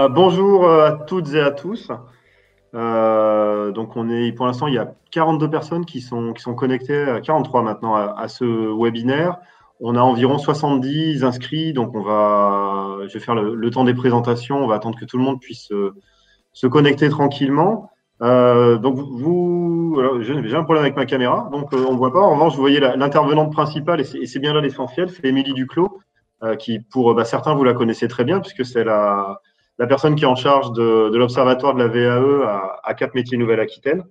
Bonjour à toutes et à tous. Donc pour l'instant, il y a 42 personnes qui sont connectées, 43 maintenant, à ce webinaire. On a environ 70 inscrits, donc je vais faire le temps des présentations. On va attendre que tout le monde puisse se connecter tranquillement. Donc alors, j'ai un problème avec ma caméra, donc on ne voit pas. En revanche, vous voyez l'intervenante principale, et c'est bien là l'essentiel, c'est Émilie Duclos, qui pour certains, vous la connaissez très bien, puisque c'est la personne qui est en charge de l'Observatoire de la VAE à Cap-Métiers Nouvelle-Aquitaine.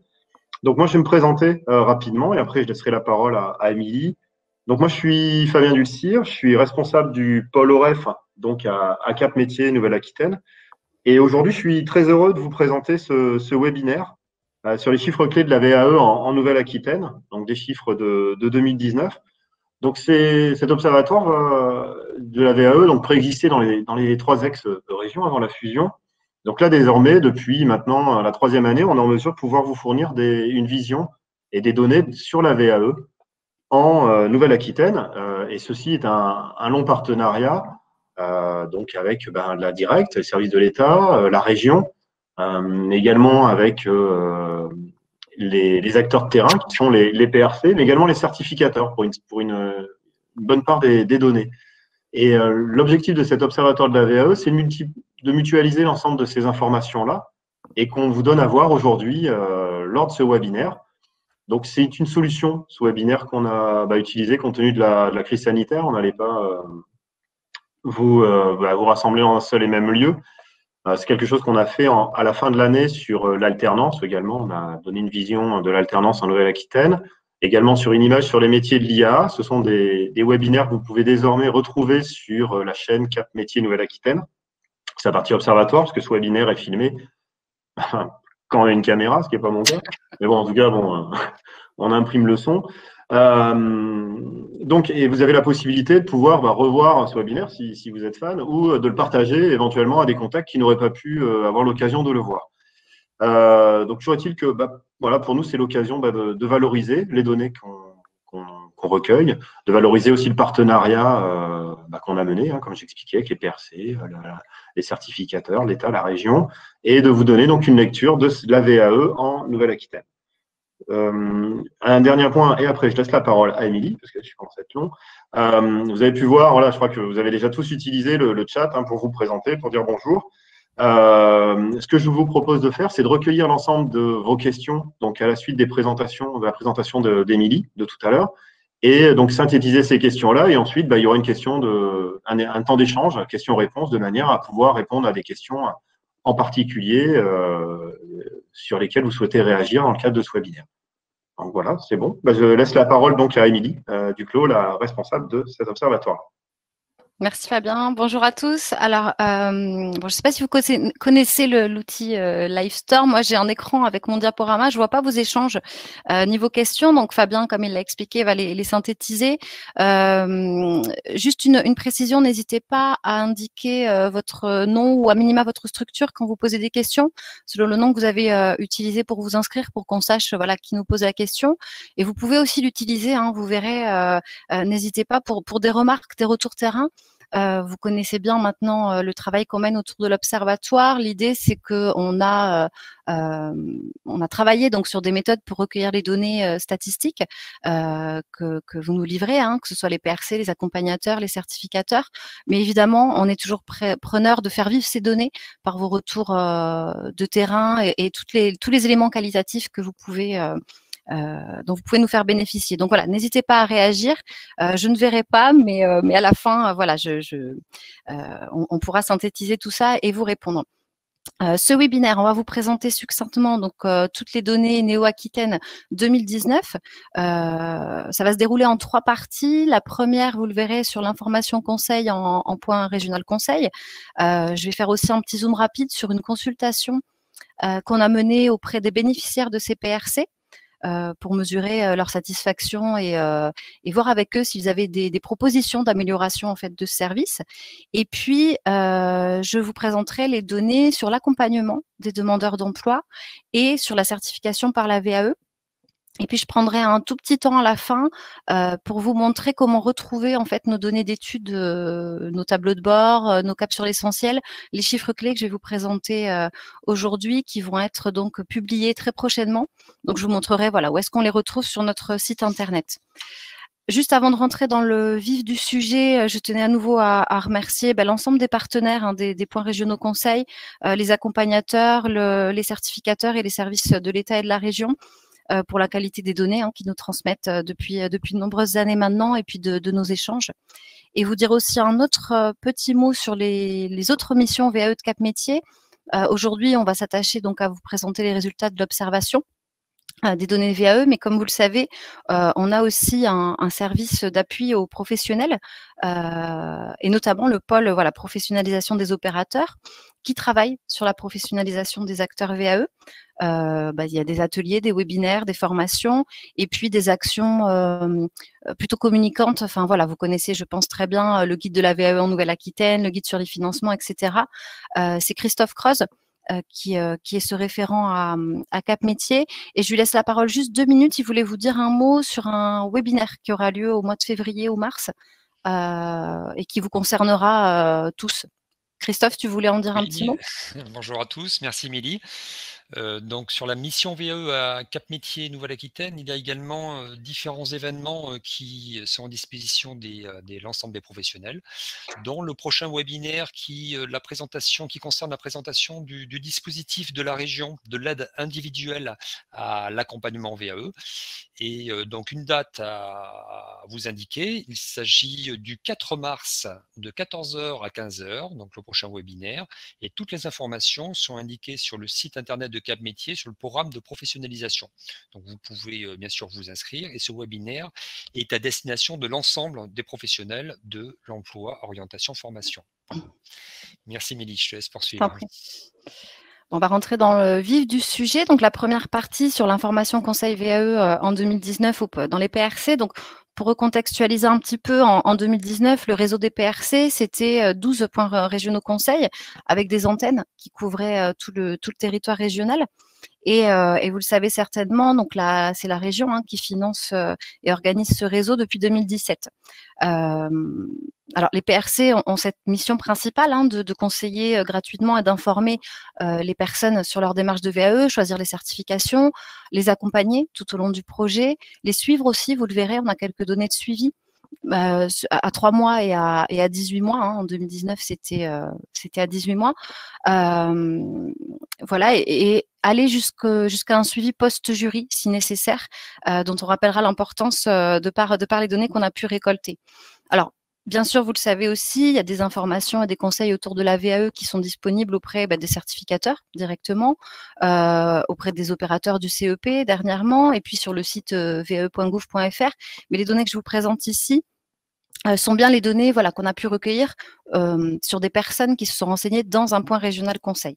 Donc moi, je vais me présenter rapidement, et après, je laisserai la parole à Émilie. Donc moi, je suis Fabien Dulcir, je suis responsable du pôle OREF, donc à Cap-Métiers Nouvelle-Aquitaine. Et aujourd'hui, je suis très heureux de vous présenter ce webinaire sur les chiffres clés de la VAE en Nouvelle-Aquitaine, donc des chiffres de 2019. Donc, cet observatoire de la VAE donc, préexistait dans les trois ex-régions avant la fusion. Donc là, désormais, depuis maintenant la troisième année, on est en mesure de pouvoir vous fournir une vision et des données sur la VAE en Nouvelle-Aquitaine. Et ceci est un long partenariat donc avec la Directe, les services de l'État, la région, également avec les acteurs de terrain qui sont les PRC, mais également les certificateurs pour une bonne part des données. Et l'objectif de cet observatoire de la VAE, c'est de mutualiser l'ensemble de ces informations-là et qu'on vous donne à voir aujourd'hui lors de ce webinaire. Donc, c'est une solution, ce webinaire qu'on a utilisé compte tenu de la crise sanitaire. On n'allait pas vous rassembler en un seul et même lieu. C'est quelque chose qu'on a fait à la fin de l'année sur l'alternance également. On a donné une vision de l'alternance en Nouvelle-Aquitaine. Également sur une image sur les métiers de l'IA. Ce sont des webinaires que vous pouvez désormais retrouver sur la chaîne Cap Métiers Nouvelle-Aquitaine. C'est la partie observatoire, parce que ce webinaire est filmé quand on a une caméra, ce qui n'est pas mon cas. Mais bon, en tout cas, on imprime le son. Donc, et vous avez la possibilité de pouvoir revoir ce webinaire si vous êtes fan ou de le partager éventuellement à des contacts qui n'auraient pas pu avoir l'occasion de le voir. Donc, toujours est-il que voilà, pour nous, c'est l'occasion de valoriser les données qu'on recueille, de valoriser aussi le partenariat qu'on a mené, comme j'expliquais, avec les PRC, les certificateurs, l'État, la région, et de vous donner donc une lecture de la VAE en Nouvelle-Aquitaine. Un dernier point, et après je laisse la parole à Émilie, parce que je commence à être long. Vous avez pu voir, voilà, je crois que vous avez déjà tous utilisé le chat pour vous présenter, pour dire bonjour. Ce que je vous propose de faire, c'est de recueillir l'ensemble de vos questions, donc à la suite de la présentation d'Émilie de tout à l'heure, et donc synthétiser ces questions-là, et ensuite il y aura un temps d'échange, questions-réponses, de manière à pouvoir répondre à des questions en particulier sur lesquelles vous souhaitez réagir dans le cadre de ce webinaire. Donc voilà, c'est bon. Je laisse la parole donc à Émilie Duclos, la responsable de cet observatoire. Merci Fabien. Bonjour à tous. Alors, je ne sais pas si vous connaissez l'outil Livestorm. Moi, j'ai un écran avec mon diaporama. Je ne vois pas vos échanges ni vos questions. Donc, Fabien, comme il l'a expliqué, va les synthétiser. Juste une précision, n'hésitez pas à indiquer votre nom ou à minima votre structure quand vous posez des questions, selon le nom que vous avez utilisé pour vous inscrire, pour qu'on sache qui nous pose la question. Et vous pouvez aussi l'utiliser, vous verrez, n'hésitez pas pour des remarques, des retours terrain. Vous connaissez bien maintenant le travail qu'on mène autour de l'observatoire. L'idée, c'est qu'on a travaillé donc sur des méthodes pour recueillir les données statistiques que vous nous livrez, que ce soit les PRC, les accompagnateurs, les certificateurs. Mais évidemment, on est toujours preneur de faire vivre ces données par vos retours de terrain et tous les éléments qualitatifs que vous pouvez dont vous pouvez nous faire bénéficier. Donc voilà, n'hésitez pas à réagir. Je ne verrai pas, mais à la fin, voilà, on pourra synthétiser tout ça et vous répondre. Ce webinaire, on va vous présenter succinctement donc toutes les données Néo-Aquitaine 2019. Ça va se dérouler en 3 parties. La première, vous le verrez sur l'information conseil en point régional conseil. Je vais faire aussi un petit zoom rapide sur une consultation qu'on a menée auprès des bénéficiaires de ces PRC. Pour mesurer leur satisfaction et voir avec eux s'ils avaient des propositions d'amélioration en fait de ce service. Et puis, je vous présenterai les données sur l'accompagnement des demandeurs d'emploi et sur la certification par la VAE. Et puis, je prendrai un tout petit temps à la fin pour vous montrer comment retrouver en fait nos données d'études, nos tableaux de bord, nos caps sur l'essentiel, les chiffres clés que je vais vous présenter aujourd'hui, qui vont être donc publiés très prochainement. Donc, je vous montrerai voilà où est-ce qu'on les retrouve sur notre site internet. Juste avant de rentrer dans le vif du sujet, je tenais à nouveau à remercier l'ensemble des partenaires des points régionaux conseils, les accompagnateurs, les certificateurs et les services de l'État et de la région pour la qualité des données qu'ils nous transmettent depuis de nombreuses années maintenant, et puis de nos échanges. Et vous dire aussi un autre petit mot sur les autres missions VAE de Cap Métiers. Aujourd'hui, on va s'attacher donc à vous présenter les résultats de l'observation des données VAE, mais comme vous le savez, on a aussi un service d'appui aux professionnels et notamment le pôle professionnalisation des opérateurs qui travaille sur la professionnalisation des acteurs VAE. Il y a des ateliers, des webinaires, des formations et puis des actions plutôt communicantes. Enfin voilà, vous connaissez, je pense très bien, le guide de la VAE en Nouvelle-Aquitaine, le guide sur les financements, etc. C'est Christophe Creuse qui est ce référent à Cap Métiers. Et je lui laisse la parole juste 2 minutes. Il voulait vous dire un mot sur un webinaire qui aura lieu au mois de février ou mars et qui vous concernera tous. Christophe, tu voulais en dire un petit mot? Bonjour à tous, merci Émilie. Donc sur la mission VAE à Cap Métiers Nouvelle-Aquitaine, il y a également différents événements qui sont à disposition de l'ensemble des professionnels, dont le prochain webinaire qui concerne la présentation du dispositif de la région de l'aide individuelle à l'accompagnement VAE. Et donc une date à vous indiquer, il s'agit du 4 mars de 14h à 15h, donc le prochain webinaire, et toutes les informations sont indiquées sur le site internet de Cap Métiers sur le programme de professionnalisation. Donc vous pouvez bien sûr vous inscrire, et ce webinaire est à destination de l'ensemble des professionnels de l'emploi, orientation, formation. Merci Mélie, je te laisse poursuivre. On va rentrer dans le vif du sujet. Donc, la première partie sur l'information conseil VAE en 2019 dans les PRC. Donc, pour recontextualiser un petit peu, en 2019, le réseau des PRC, c'était 12 points régionaux conseils avec des antennes qui couvraient tout le territoire régional. Et vous le savez certainement, donc là, c'est la région qui finance et organise ce réseau depuis 2017. Alors, les PRC ont cette mission principale de conseiller gratuitement et d'informer les personnes sur leur démarche de VAE, choisir les certifications, les accompagner tout au long du projet, les suivre aussi, vous le verrez, on a quelques données de suivi. À 3 mois et à 18 mois. En 2019, c'était à 18 mois. Voilà, et aller jusqu'à un suivi post-jury, si nécessaire, dont on rappellera l'importance de par les données qu'on a pu récolter. Alors, bien sûr, vous le savez aussi, il y a des informations et des conseils autour de la VAE qui sont disponibles auprès des certificateurs directement, auprès des opérateurs du CEP dernièrement, et puis sur le site vae.gouv.fr. Mais les données que je vous présente ici sont bien les données qu'on a pu recueillir sur des personnes qui se sont renseignées dans un point régional conseil.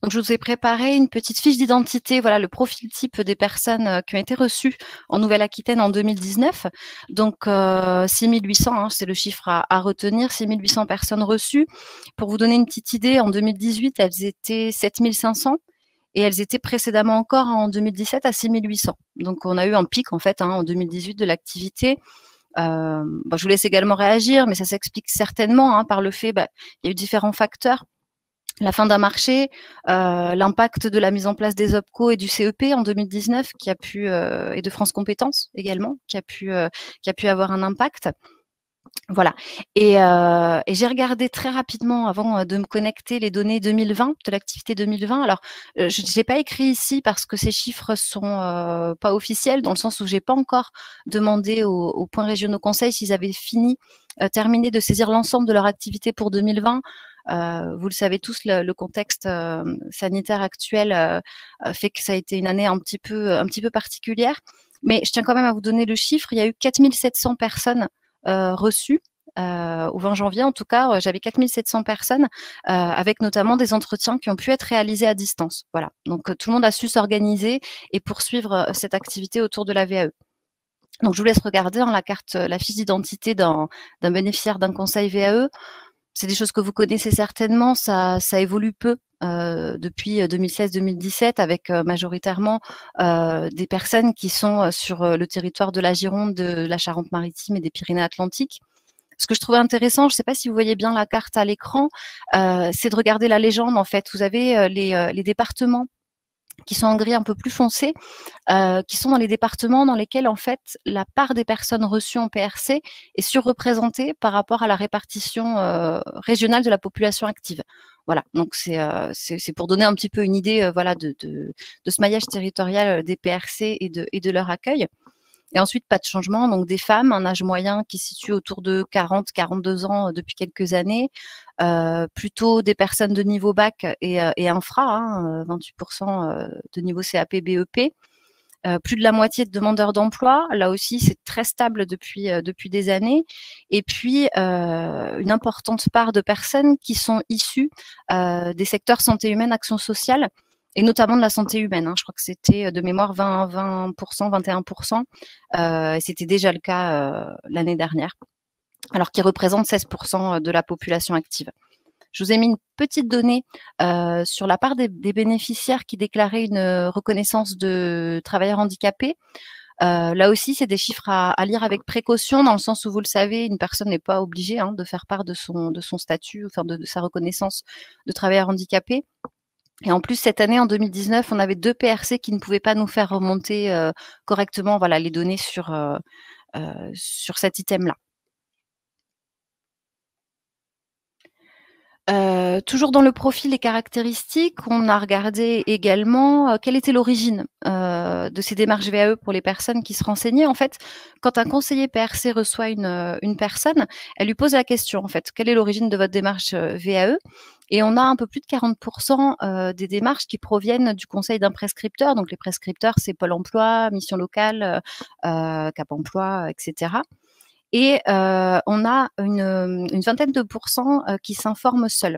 Donc, je vous ai préparé une petite fiche d'identité, le profil type des personnes qui ont été reçues en Nouvelle-Aquitaine en 2019. Donc, 6800, c'est le chiffre à retenir, 6800 personnes reçues. Pour vous donner une petite idée, en 2018, elles étaient 7500 et elles étaient précédemment encore en 2017 à 6800. Donc, on a eu un pic en fait en 2018 de l'activité. Je vous laisse également réagir, mais ça s'explique certainement par le fait, il y a eu différents facteurs. La fin d'un marché, l'impact de la mise en place des OPCO et du CEP en 2019 qui a pu et de France Compétences également qui a pu avoir un impact. Voilà. Et j'ai regardé très rapidement avant de me connecter les données 2020 de l'activité 2020. Alors, je ne l'ai pas écrit ici parce que ces chiffres sont pas officiels, dans le sens où j'ai pas encore demandé aux points régionaux conseils s'ils avaient terminé de saisir l'ensemble de leur activité pour 2020. Vous le savez tous, le contexte sanitaire actuel fait que ça a été une année un petit peu particulière. Mais je tiens quand même à vous donner le chiffre. Il y a eu 4700 personnes reçues au 20 janvier. En tout cas, j'avais 4700 personnes avec notamment des entretiens qui ont pu être réalisés à distance. Voilà. Donc, tout le monde a su s'organiser et poursuivre cette activité autour de la VAE. Donc, je vous laisse regarder la fiche d'identité d'un bénéficiaire d'un conseil VAE. C'est des choses que vous connaissez certainement, ça évolue peu depuis 2016-2017, avec majoritairement des personnes qui sont sur le territoire de la Gironde, de la Charente-Maritime et des Pyrénées-Atlantiques. Ce que je trouvais intéressant, je ne sais pas si vous voyez bien la carte à l'écran, c'est de regarder la légende en fait. Vous avez les départements qui sont en gris un peu plus foncé, qui sont dans les départements dans lesquels en fait la part des personnes reçues en PRC est surreprésentée par rapport à la répartition régionale de la population active. Voilà, donc c'est pour donner un petit peu une idée voilà, de ce maillage territorial des PRC et de leur accueil. Et ensuite, pas de changement, donc des femmes, un âge moyen qui se situe autour de 40-42 ans depuis quelques années, plutôt des personnes de niveau bac et infra, hein, 28% de niveau CAP, BEP, plus de la moitié de demandeurs d'emploi, là aussi c'est très stable depuis des années, et puis une importante part de personnes qui sont issues des secteurs santé humaine, action sociale, et notamment de la santé humaine. Hein. Je crois que c'était de mémoire 20%, 21%, et c'était déjà le cas l'année dernière, alors qu'ils représentent 16% de la population active. Je vous ai mis une petite donnée sur la part des bénéficiaires qui déclaraient une reconnaissance de travailleurs handicapés. Là aussi, c'est des chiffres à lire avec précaution, dans le sens où, vous le savez, une personne n'est pas obligée de faire part de son statut, enfin de sa reconnaissance de travailleur handicapé. Et en plus, cette année, en 2019, on avait 2 PRC qui ne pouvaient pas nous faire remonter correctement voilà, les données sur cet item-là. Toujours dans le profil et caractéristiques, on a regardé également quelle était l'origine de ces démarches VAE pour les personnes qui se renseignaient. En fait, quand un conseiller PRC reçoit une personne, elle lui pose la question, en fait, quelle est l'origine de votre démarche VAE? Et on a un peu plus de 40% des démarches qui proviennent du conseil d'un prescripteur. Donc les prescripteurs, c'est Pôle emploi, Mission locale, Cap emploi, etc. Et on a une vingtaine de pourcents qui s'informent seuls.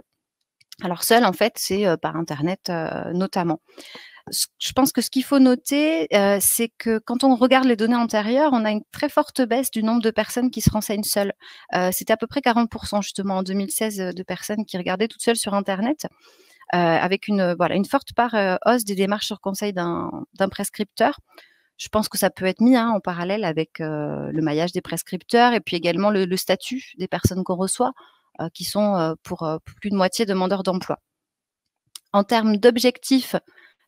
Alors seuls, en fait, c'est par Internet notamment. Je pense que ce qu'il faut noter, c'est que quand on regarde les données antérieures, on a une très forte baisse du nombre de personnes qui se renseignent seules. C'était à peu près 40% justement en 2016 de personnes qui regardaient toutes seules sur Internet, avec une forte part hausse des démarches sur conseil d'un prescripteur. Je pense que ça peut être mis en parallèle avec le maillage des prescripteurs et puis également le statut des personnes qu'on reçoit, qui sont pour plus de moitié demandeurs d'emploi. En termes d'objectifs,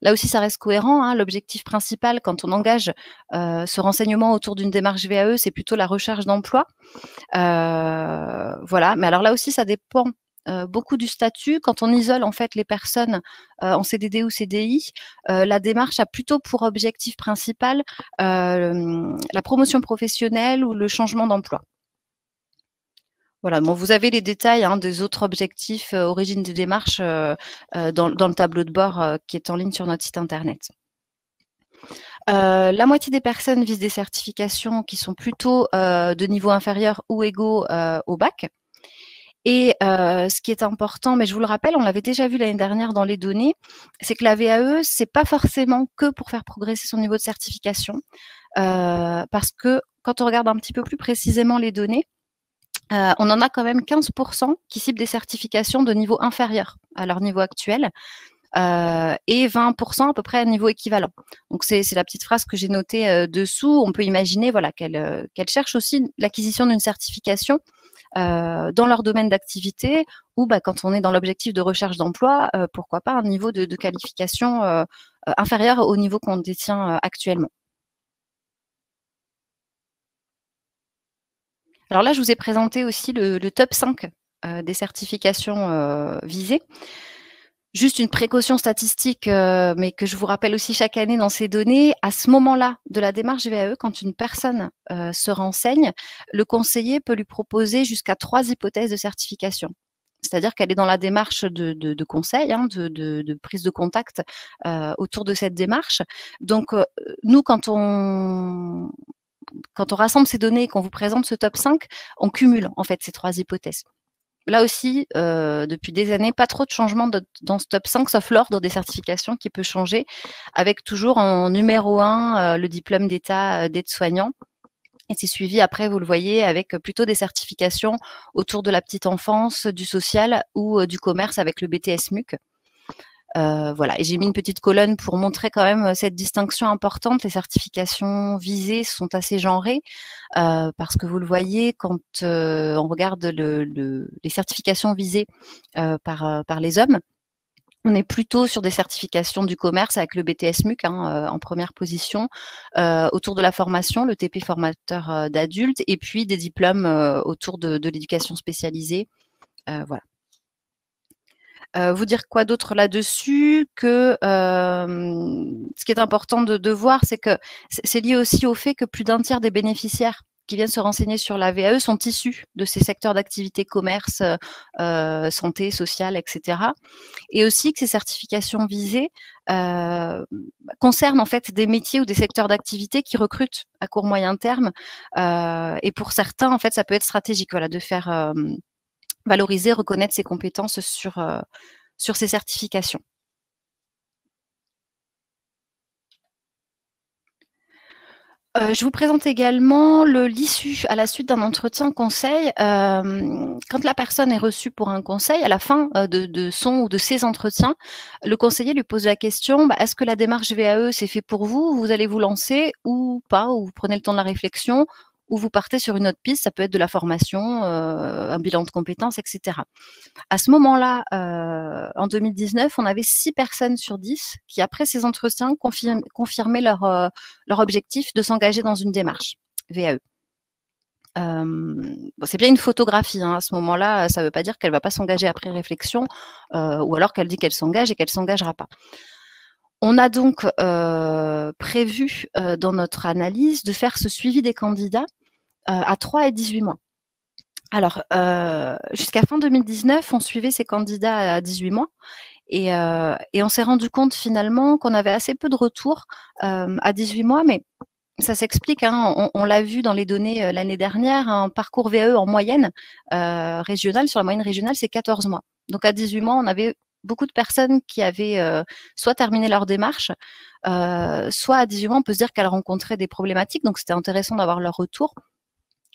là aussi, ça reste cohérent. L'objectif principal, quand on engage ce renseignement autour d'une démarche VAE, c'est plutôt la recherche d'emploi. Voilà. Mais alors là aussi, ça dépend beaucoup du statut. Quand on isole en fait les personnes en CDD ou CDI, la démarche a plutôt pour objectif principal la promotion professionnelle ou le changement d'emploi. Voilà, bon, vous avez les détails des autres objectifs, origine des démarches dans le tableau de bord qui est en ligne sur notre site internet. La moitié des personnes visent des certifications qui sont plutôt de niveau inférieur ou égaux au bac. Et ce qui est important, mais je vous le rappelle, on l'avait déjà vu l'année dernière dans les données, c'est que la VAE, c'est pas forcément que pour faire progresser son niveau de certification, parce que quand on regarde un petit peu plus précisément les données, on en a quand même 15% qui ciblent des certifications de niveau inférieur à leur niveau actuel, et 20% à peu près à niveau équivalent. Donc c'est la petite phrase que j'ai notée dessous. On peut imaginer voilà, qu'elles cherchent aussi l'acquisition d'une certification dans leur domaine d'activité, ou quand on est dans l'objectif de recherche d'emploi, pourquoi pas un niveau de qualification inférieur au niveau qu'on détient actuellement. Alors là, je vous ai présenté aussi le top 5 des certifications visées. Juste une précaution statistique, mais que je vous rappelle aussi chaque année dans ces données, à ce moment-là de la démarche VAE, quand une personne se renseigne, le conseiller peut lui proposer jusqu'à 3 hypothèses de certification. C'est-à-dire qu'elle est dans la démarche de conseil, de prise de contact autour de cette démarche. Donc, nous, quand on rassemble ces données et qu'on vous présente ce top 5, on cumule en fait ces 3 hypothèses. Là aussi, depuis des années, pas trop de changements dans ce top 5, sauf l'ordre des certifications qui peut changer, avec toujours en numéro 1 le diplôme d'État d'aide-soignant. Et c'est suivi après, vous le voyez, avec plutôt des certifications autour de la petite enfance, du social ou du commerce avec le BTS MUC. Voilà, et j'ai mis une petite colonne pour montrer quand même cette distinction importante. Les certifications visées sont assez genrées parce que vous le voyez quand on regarde les certifications visées par les hommes. On est plutôt sur des certifications du commerce avec le BTS MUC en première position, autour de la formation, le TP formateur d'adultes, et puis des diplômes autour de l'éducation spécialisée. Voilà. Vous dire quoi d'autre là-dessus que ce qui est important de voir, c'est que c'est lié aussi au fait que plus d'un tiers des bénéficiaires qui viennent se renseigner sur la VAE sont issus de ces secteurs d'activité commerce, santé, sociale, etc. Et aussi que ces certifications visées concernent en fait des métiers ou des secteurs d'activité qui recrutent à court moyen terme. Et pour certains, en fait, ça peut être stratégique, voilà, de faire valoriser, reconnaître ses compétences sur ces certifications. Je vous présente également l'issue à la suite d'un entretien conseil. Quand la personne est reçue pour un conseil, à la fin de son ou de ses entretiens, le conseiller lui pose la question, est-ce que la démarche VAE c'est fait pour vous? Vous allez vous lancer ou pas? Ou vous prenez le temps de la réflexion? Ou vous partez sur une autre piste? Ça peut être de la formation, un bilan de compétences, etc. À ce moment-là, en 2019, on avait 6 personnes sur 10 qui, après ces entretiens, confirmaient leur objectif de s'engager dans une démarche VAE. C'est bien une photographie à ce moment-là, ça ne veut pas dire qu'elle ne va pas s'engager après réflexion, ou alors qu'elle dit qu'elle s'engage et qu'elle ne s'engagera pas. On a donc prévu dans notre analyse de faire ce suivi des candidats à 3 et 18 mois. Alors, jusqu'à fin 2019, on suivait ces candidats à 18 mois et on s'est rendu compte finalement qu'on avait assez peu de retours à 18 mois, mais ça s'explique, on l'a vu dans les données l'année dernière, un parcours VAE en moyenne régionale, sur la moyenne régionale, c'est 14 mois. Donc à 18 mois, on avait beaucoup de personnes qui avaient soit terminé leur démarche, soit à 18 mois, on peut se dire qu'elles rencontraient des problématiques, donc c'était intéressant d'avoir leur retour.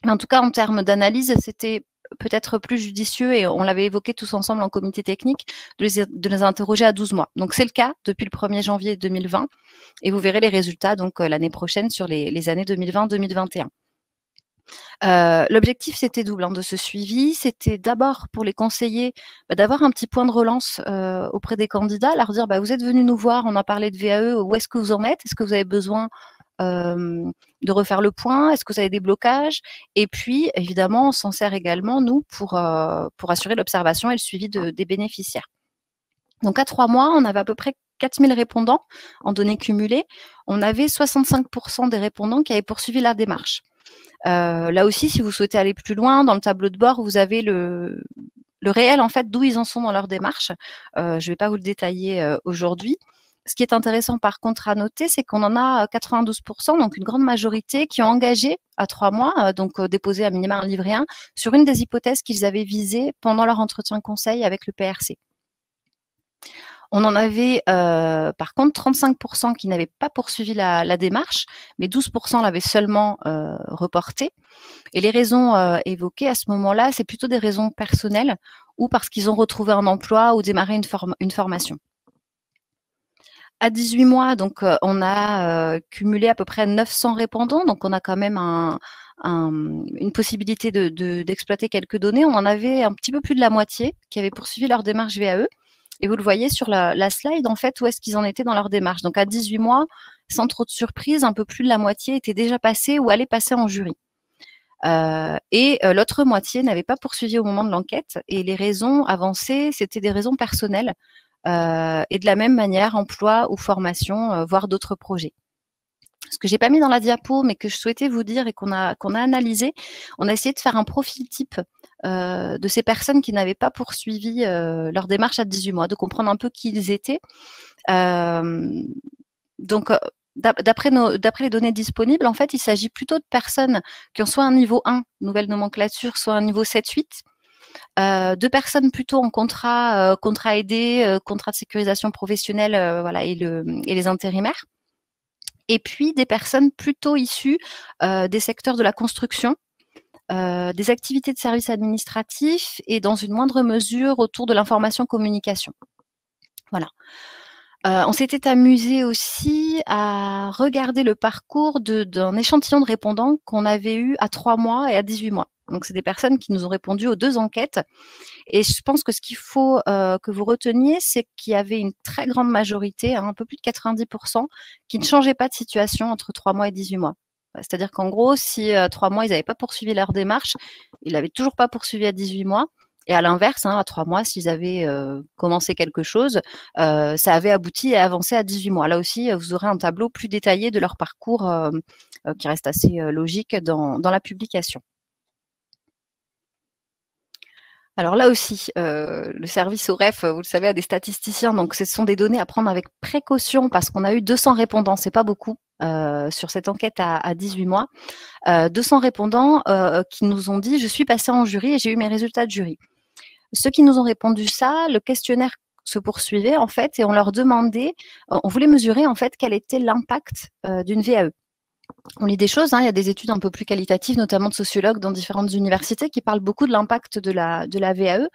Mais en tout cas, en termes d'analyse, c'était peut-être plus judicieux, et on l'avait évoqué tous ensemble en comité technique, de les interroger à 12 mois. Donc, c'est le cas depuis le 1er janvier 2020, et vous verrez les résultats donc l'année prochaine sur les années 2020-2021. L'objectif, c'était double de ce suivi. C'était d'abord pour les conseillers d'avoir un petit point de relance auprès des candidats, leur dire vous êtes venus nous voir, on a parlé de VAE, où est-ce que vous en êtes? Est-ce que vous avez besoin de refaire le point? Est-ce que vous avez des blocages? Et puis, évidemment, on s'en sert également, nous, pour assurer l'observation et le suivi des bénéficiaires. Donc, à 3 mois, on avait à peu près 4000 répondants en données cumulées. On avait 65% des répondants qui avaient poursuivi la démarche. Là aussi, si vous souhaitez aller plus loin, dans le tableau de bord, vous avez le réel, en fait, d'où ils en sont dans leur démarche. Je ne vais pas vous le détailler aujourd'hui. Ce qui est intéressant, par contre, à noter, c'est qu'on en a 92%, donc une grande majorité, qui ont engagé à 3 mois, donc déposé à minima un livret 1, sur une des hypothèses qu'ils avaient visées pendant leur entretien conseil avec le PRC. On en avait, par contre, 35% qui n'avaient pas poursuivi la démarche, mais 12% l'avaient seulement reportée. Et les raisons évoquées à ce moment-là, c'est plutôt des raisons personnelles ou parce qu'ils ont retrouvé un emploi ou démarré une formation. À 18 mois, donc, on a cumulé à peu près 900 répondants, donc on a quand même une possibilité d'exploiter quelques données. On en avait un petit peu plus de la moitié qui avaient poursuivi leur démarche VAE. Et vous le voyez sur la slide, en fait, où est-ce qu'ils en étaient dans leur démarche. Donc, à 18 mois, sans trop de surprise, un peu plus de la moitié était déjà passée ou allait passer en jury. Et l'autre moitié n'avait pas poursuivi au moment de l'enquête. Et les raisons avancées, c'était des raisons personnelles. Et de la même manière, emploi ou formation, voire d'autres projets. Ce que j'ai pas mis dans la diapo, mais que je souhaitais vous dire et qu'on a analysé, on a essayé de faire un profil type de ces personnes qui n'avaient pas poursuivi leur démarche à 18 mois, de comprendre un peu qui ils étaient. Donc, d'après les données disponibles, en fait, il s'agit plutôt de personnes qui ont soit un niveau 1, nouvelle nomenclature, soit un niveau 7-8, de personnes plutôt en contrat aidé, contrat de sécurisation professionnelle, voilà, et les intérimaires. Et puis des personnes plutôt issues des secteurs de la construction, des activités de services administratifs et dans une moindre mesure autour de l'information-communication. Voilà. On s'était amusé aussi à regarder le parcours d'un échantillon de répondants qu'on avait eu à 3 mois et à 18 mois. Donc, c'est des personnes qui nous ont répondu aux 2 enquêtes. Et je pense que ce qu'il faut que vous reteniez, c'est qu'il y avait une très grande majorité, un peu plus de 90%, qui ne changeaient pas de situation entre 3 mois et 18 mois. C'est-à-dire qu'en gros, si 3 mois, ils n'avaient pas poursuivi leur démarche, ils n'avaient toujours pas poursuivi à 18 mois. Et à l'inverse, à 3 mois, s'ils avaient commencé quelque chose, ça avait abouti et avancé à 18 mois. Là aussi, vous aurez un tableau plus détaillé de leur parcours qui reste assez logique dans la publication. Alors là aussi, le service OREF, vous le savez, a des statisticiens, donc ce sont des données à prendre avec précaution parce qu'on a eu 200 répondants, c'est pas beaucoup sur cette enquête à 18 mois. 200 répondants qui nous ont dit « je suis passé en jury et j'ai eu mes résultats de jury ». Ceux qui nous ont répondu ça, le questionnaire se poursuivait en fait et on leur demandait, on voulait mesurer en fait quel était l'impact d'une VAE. On lit des choses, il y a des études un peu plus qualitatives, notamment de sociologues dans différentes universités qui parlent beaucoup de l'impact de la VAE.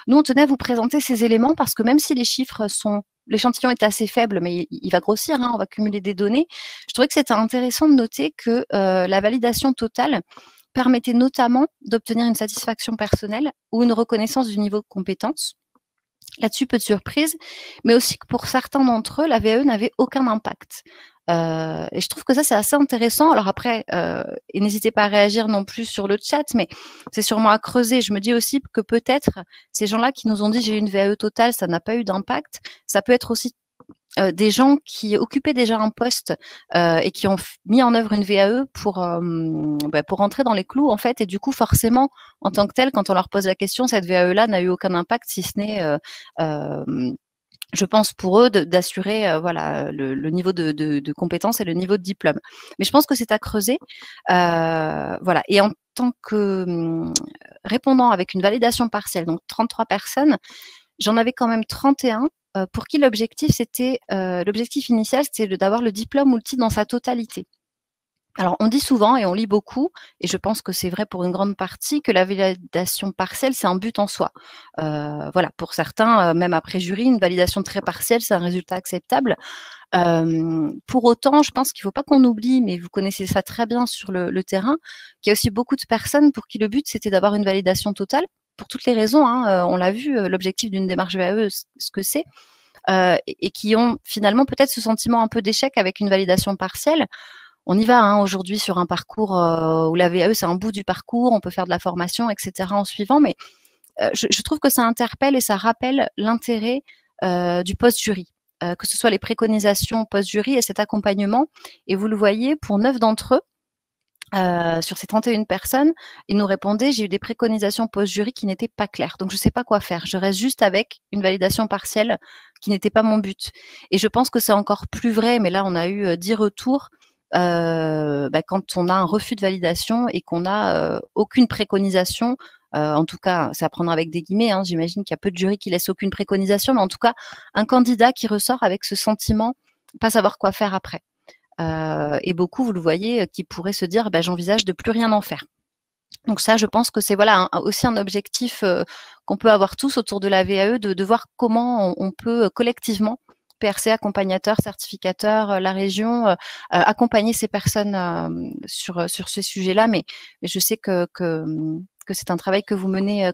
Nous, on tenait à vous présenter ces éléments parce que même si les chiffres sont, l'échantillon est assez faible, mais il va grossir, on va cumuler des données, je trouvais que c'était intéressant de noter que la validation totale permettait notamment d'obtenir une satisfaction personnelle ou une reconnaissance du niveau de compétence. Là-dessus, peu de surprise, mais aussi que pour certains d'entre eux, la VAE n'avait aucun impact. Et je trouve que ça, c'est assez intéressant. Alors après, et n'hésitez pas à réagir non plus sur le chat, mais c'est sûrement à creuser. Je me dis aussi que peut-être ces gens-là qui nous ont dit j'ai eu une VAE totale, ça n'a pas eu d'impact, ça peut être aussi des gens qui occupaient déjà un poste et qui ont mis en œuvre une VAE pour rentrer dans les clous, en fait. Et du coup, forcément, en tant que tel, quand on leur pose la question, cette VAE-là n'a eu aucun impact, si ce n'est, je pense, pour eux, d'assurer voilà, le niveau de compétence et le niveau de diplôme. Mais je pense que c'est à creuser. Voilà. Et en tant que répondant avec une validation partielle, donc 33 personnes, j'en avais quand même 31 pour qui l'objectif initial, c'était d'avoir le diplôme ou le titre dans sa totalité. Alors, on dit souvent et on lit beaucoup, et je pense que c'est vrai pour une grande partie, que la validation partielle, c'est un but en soi. Voilà, pour certains, même après jury, une validation très partielle, c'est un résultat acceptable. Pour autant, je pense qu'il ne faut pas qu'on oublie, mais vous connaissez ça très bien sur le terrain, qu'il y a aussi beaucoup de personnes pour qui le but, c'était d'avoir une validation totale, pour toutes les raisons. On l'a vu, l'objectif d'une démarche VAE, ce que c'est, et qui ont finalement peut-être ce sentiment un peu d'échec avec une validation partielle. On y va aujourd'hui sur un parcours où la VAE, c'est un bout du parcours, on peut faire de la formation, etc. en suivant, mais je trouve que ça interpelle et ça rappelle l'intérêt du post-jury, que ce soit les préconisations post-jury et cet accompagnement. Et vous le voyez, pour 9 d'entre eux, sur ces 31 personnes, ils nous répondaient « j'ai eu des préconisations post-jury qui n'étaient pas claires, donc je ne sais pas quoi faire, je reste juste avec une validation partielle qui n'était pas mon but ». Et je pense que c'est encore plus vrai, mais là on a eu 10 retours, quand on a un refus de validation et qu'on n'a aucune préconisation, en tout cas, c'est à prendre avec des guillemets, j'imagine qu'il y a peu de jurys qui laissent aucune préconisation, mais en tout cas, un candidat qui ressort avec ce sentiment, pas savoir quoi faire après. Et beaucoup, vous le voyez, qui pourraient se dire j'envisage de plus rien en faire. Donc ça, je pense que c'est voilà, aussi un objectif qu'on peut avoir tous autour de la VAE, de voir comment on peut collectivement, PRC, accompagnateurs, certificateurs, la région, accompagner ces personnes sur ces sujets-là, mais je sais que c'est un travail que vous menez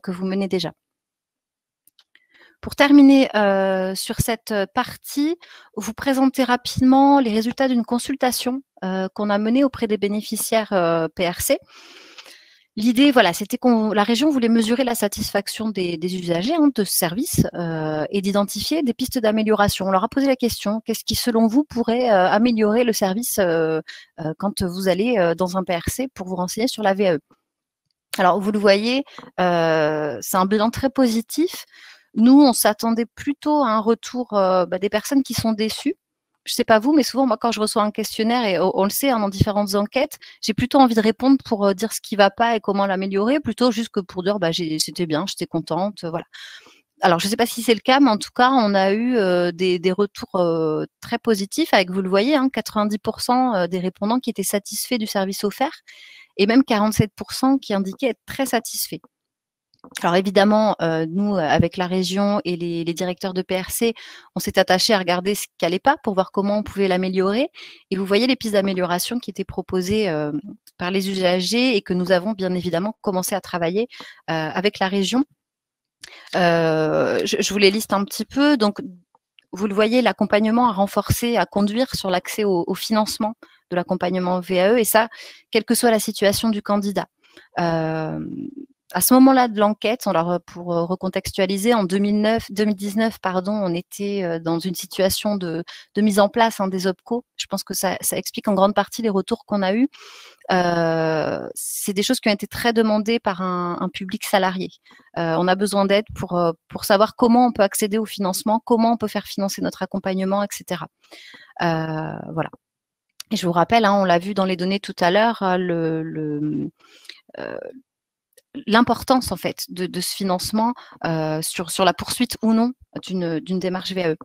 déjà. Pour terminer sur cette partie, vous présentez rapidement les résultats d'une consultation qu'on a menée auprès des bénéficiaires PRC. L'idée, voilà, c'était que la région voulait mesurer la satisfaction des usagers de ce service et d'identifier des pistes d'amélioration. On leur a posé la question, qu'est-ce qui, selon vous, pourrait améliorer le service quand vous allez dans un PRC pour vous renseigner sur la VAE? Alors, vous le voyez, c'est un bilan très positif. Nous, on s'attendait plutôt à un retour des personnes qui sont déçues. Je ne sais pas vous, mais souvent, moi, quand je reçois un questionnaire, et on le sait, dans différentes enquêtes, j'ai plutôt envie de répondre pour dire ce qui ne va pas et comment l'améliorer, plutôt juste que pour dire c'était bien, j'étais contente, voilà. Alors, je ne sais pas si c'est le cas, mais en tout cas, on a eu des retours très positifs, avec, vous le voyez, 90% des répondants qui étaient satisfaits du service offert, et même 47% qui indiquaient être très satisfaits. Alors évidemment, nous, avec la région et les directeurs de PRC, on s'est attaché à regarder ce qui n'allait pas pour voir comment on pouvait l'améliorer. Et vous voyez les pistes d'amélioration qui étaient proposées par les usagers et que nous avons bien évidemment commencé à travailler avec la région. Je vous les liste un petit peu. Donc, vous le voyez, l'accompagnement a renforcé, à conduire sur l'accès au financement de l'accompagnement VAE, et ça, quelle que soit la situation du candidat. À ce moment-là de l'enquête, pour recontextualiser, en 2019, on était dans une situation de mise en place des OPCO. Je pense que ça explique en grande partie les retours qu'on a eus. C'est des choses qui ont été très demandées par un public salarié. On a besoin d'aide pour savoir comment on peut accéder au financement, comment on peut faire financer notre accompagnement, etc. Voilà. Et je vous rappelle, on l'a vu dans les données tout à l'heure, l'importance en fait de ce financement sur la poursuite ou non d'une démarche VAE.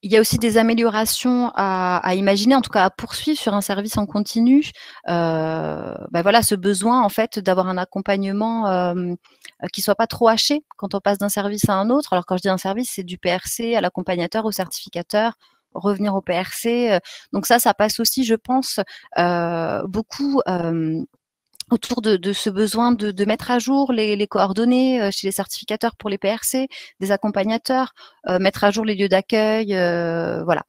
Il y a aussi des améliorations à imaginer, en tout cas à poursuivre sur un service en continu. Voilà, ce besoin en fait d'avoir un accompagnement qui soit pas trop haché quand on passe d'un service à un autre. Alors quand je dis un service, c'est du PRC à l'accompagnateur, au certificateur, revenir au PRC. Donc ça passe aussi, je pense, beaucoup autour de ce besoin de mettre à jour les coordonnées chez les certificateurs pour les PRC, des accompagnateurs, mettre à jour les lieux d'accueil, voilà,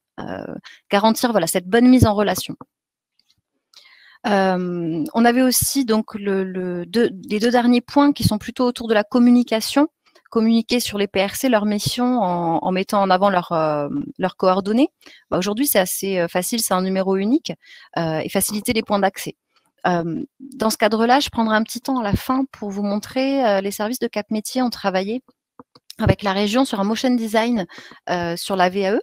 garantir cette bonne mise en relation. On avait aussi donc les deux derniers points qui sont plutôt autour de la communication. Communiquer sur les PRC, leur mission en mettant en avant leurs coordonnées. Aujourd'hui, c'est assez facile, c'est un numéro unique et faciliter les points d'accès. Dans ce cadre-là, je prendrai un petit temps à la fin pour vous montrer les services de Cap Métiers ont travaillé avec la région sur un motion design sur la VAE.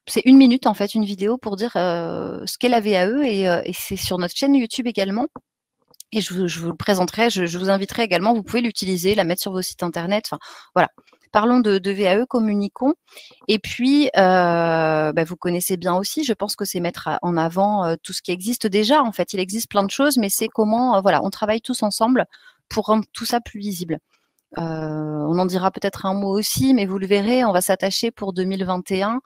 C'est 1 minute en fait, une vidéo pour dire ce qu'est la VAE et c'est sur notre chaîne YouTube également. Et je vous le présenterai, je vous inviterai également, vous pouvez l'utiliser, la mettre sur vos sites internet. Enfin, voilà. Parlons de VAE, communiquons. Et puis, vous connaissez bien aussi, je pense que c'est mettre en avant tout ce qui existe déjà. En fait, il existe plein de choses, mais c'est comment, on travaille tous ensemble pour rendre tout ça plus visible. On en dira peut-être un mot aussi, mais vous le verrez, on va s'attacher pour 2021.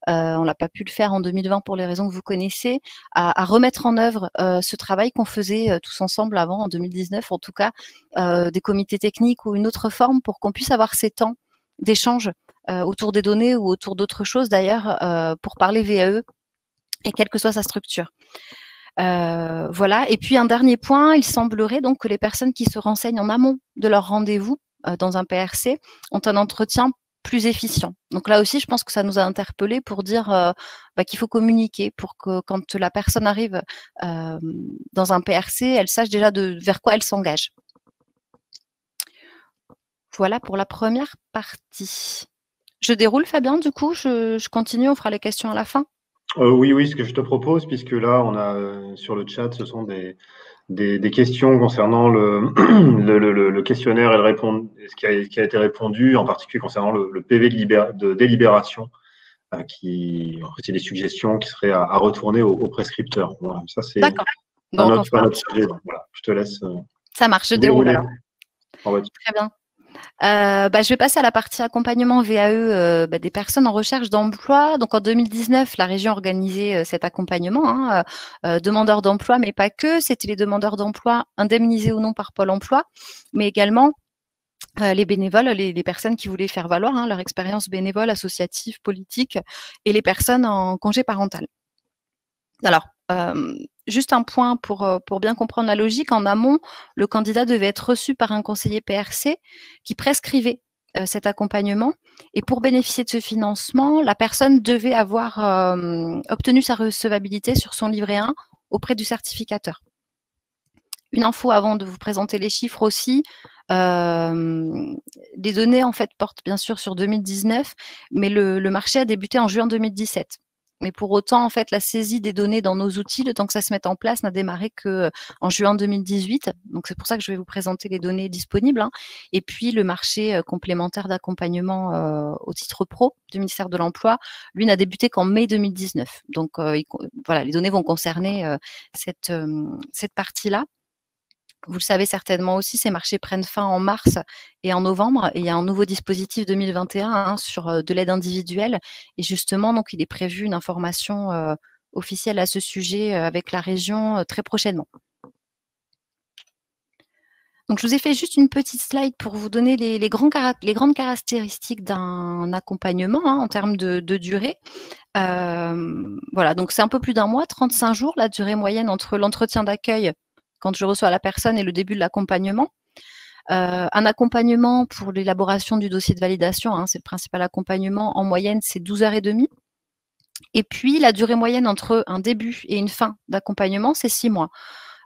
On n'a pas pu le faire en 2020 pour les raisons que vous connaissez, à remettre en œuvre ce travail qu'on faisait tous ensemble avant, en 2019, en tout cas, des comités techniques ou une autre forme pour qu'on puisse avoir ces temps d'échange autour des données ou autour d'autres choses d'ailleurs pour parler VAE et quelle que soit sa structure. Voilà. Et puis un dernier point, il semblerait donc que les personnes qui se renseignent en amont de leur rendez-vous dans un PRC ont un entretien plus efficient. Donc là aussi, je pense que ça nous a interpellés pour dire qu'il faut communiquer pour que quand la personne arrive dans un PRC, elle sache déjà vers quoi elle s'engage. Voilà pour la première partie. Je déroule, Fabien, du coup, je continue, on fera les questions à la fin. Oui, ce que je te propose, puisque là, on a sur le chat, ce sont des questions concernant le questionnaire et ce qui a été répondu, en particulier concernant le PV de délibération, en fait, c'est des suggestions qui seraient à retourner au prescripteur. Voilà, ça, c'est un autre sujet. Donc, voilà, je te laisse. Ça marche, je déroule alors. Très bien. Je vais passer à la partie accompagnement VAE des personnes en recherche d'emploi. Donc en 2019, la région organisait cet accompagnement, demandeurs d'emploi, mais pas que. C'était les demandeurs d'emploi indemnisés ou non par Pôle emploi, mais également les bénévoles, les personnes qui voulaient faire valoir leur expérience bénévole, associative, politique, et les personnes en congé parental. Alors, juste un point pour bien comprendre la logique. En amont, le candidat devait être reçu par un conseiller PRC qui prescrivait cet accompagnement. Et pour bénéficier de ce financement, la personne devait avoir obtenu sa recevabilité sur son livret 1 auprès du certificateur. Une info avant de vous présenter les chiffres aussi. Les données, en fait, portent bien sûr sur 2019, mais le marché a débuté en juin 2017. Mais pour autant, en fait, la saisie des données dans nos outils, le temps que ça se mette en place, n'a démarré qu'en juin 2018. Donc, c'est pour ça que je vais vous présenter les données disponibles. Et puis, le marché complémentaire d'accompagnement au titre pro du ministère de l'Emploi, lui, n'a débuté qu'en mai 2019. Donc, voilà, les données vont concerner cette partie-là. Vous le savez certainement aussi, ces marchés prennent fin en mars et en novembre. Et il y a un nouveau dispositif 2021 sur de l'aide individuelle. Et justement, donc, il est prévu une information officielle à ce sujet avec la région très prochainement. Donc, je vous ai fait juste une petite slide pour vous donner les grandes caractéristiques d'un accompagnement en termes de durée. Voilà, donc c'est un peu plus d'un mois, 35 jours, la durée moyenne entre l'entretien d'accueil quand je reçois la personne et le début de l'accompagnement. Un accompagnement pour l'élaboration du dossier de validation, c'est le principal accompagnement, en moyenne, c'est 12h30. Et puis, la durée moyenne entre un début et une fin d'accompagnement, c'est 6 mois.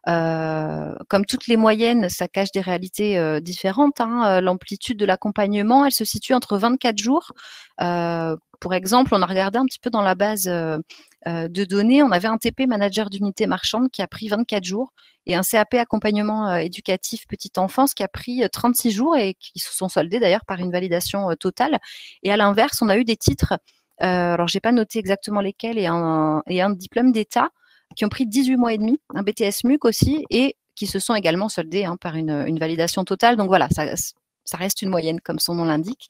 Comme toutes les moyennes, ça cache des réalités différentes. L'amplitude de l'accompagnement, elle se situe entre 24 jours. Pour exemple, on a regardé un petit peu dans la base de données, on avait un TP manager d'unité marchande qui a pris 24 jours et un CAP accompagnement éducatif petite enfance qui a pris 36 jours et qui se sont soldés d'ailleurs par une validation totale. Et à l'inverse, on a eu des titres, alors j'ai pas noté exactement lesquels, et un diplôme d'État qui ont pris 18 mois et demi, un BTS MUC aussi, et qui se sont également soldés par une validation totale. Donc voilà, ça reste une moyenne, comme son nom l'indique.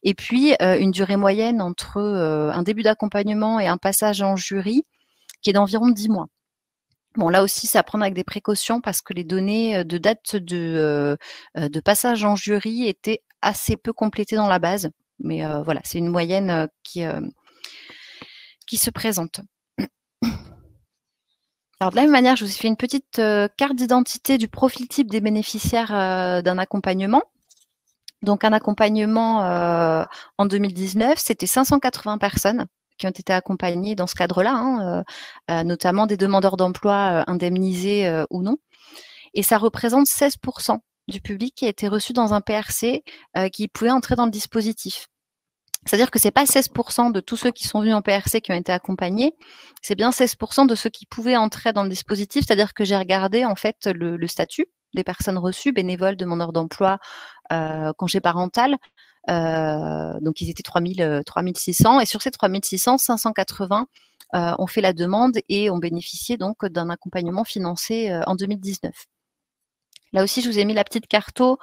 Et puis, une durée moyenne entre un début d'accompagnement et un passage en jury, qui est d'environ 10 mois. Bon, là aussi, c'est à prendre avec des précautions parce que les données de date de passage en jury étaient assez peu complétées dans la base. Mais voilà, c'est une moyenne qui se présente. Alors, de la même manière, je vous ai fait une petite carte d'identité du profil type des bénéficiaires d'un accompagnement. Donc, un accompagnement en 2019, c'était 580 personnes qui ont été accompagnées dans ce cadre-là, notamment des demandeurs d'emploi indemnisés ou non. Et ça représente 16% du public qui a été reçu dans un PRC qui pouvait entrer dans le dispositif. C'est-à-dire que ce n'est pas 16% de tous ceux qui sont venus en PRC qui ont été accompagnés, c'est bien 16% de ceux qui pouvaient entrer dans le dispositif. C'est-à-dire que j'ai regardé en fait le statut des personnes reçues, bénévoles, demandeurs d'emploi, congé parental. Donc, ils étaient 3600. Et sur ces 3600, 580 ont fait la demande et ont bénéficié donc d'un accompagnement financé en 2019. Là aussi, je vous ai mis la petite carto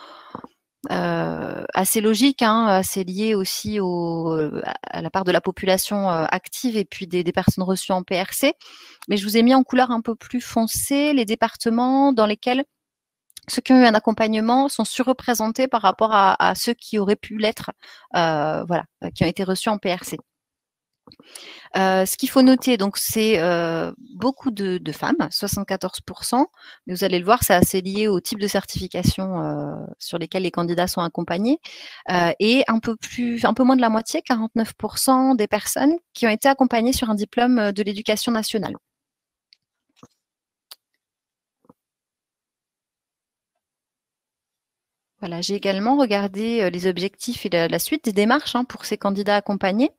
assez logique, assez liée aussi à la part de la population active et puis des personnes reçues en PRC. Mais je vous ai mis en couleur un peu plus foncée les départements dans lesquels ceux qui ont eu un accompagnement sont surreprésentés par rapport à ceux qui auraient pu l'être, qui ont été reçus en PRC. Ce qu'il faut noter, donc, c'est beaucoup de femmes, 74%, mais vous allez le voir, c'est assez lié au type de certification sur lesquelles les candidats sont accompagnés, et un peu moins de la moitié, 49% des personnes qui ont été accompagnées sur un diplôme de l'éducation nationale. Voilà, j'ai également regardé les objectifs et la suite des démarches pour ces candidats accompagnés.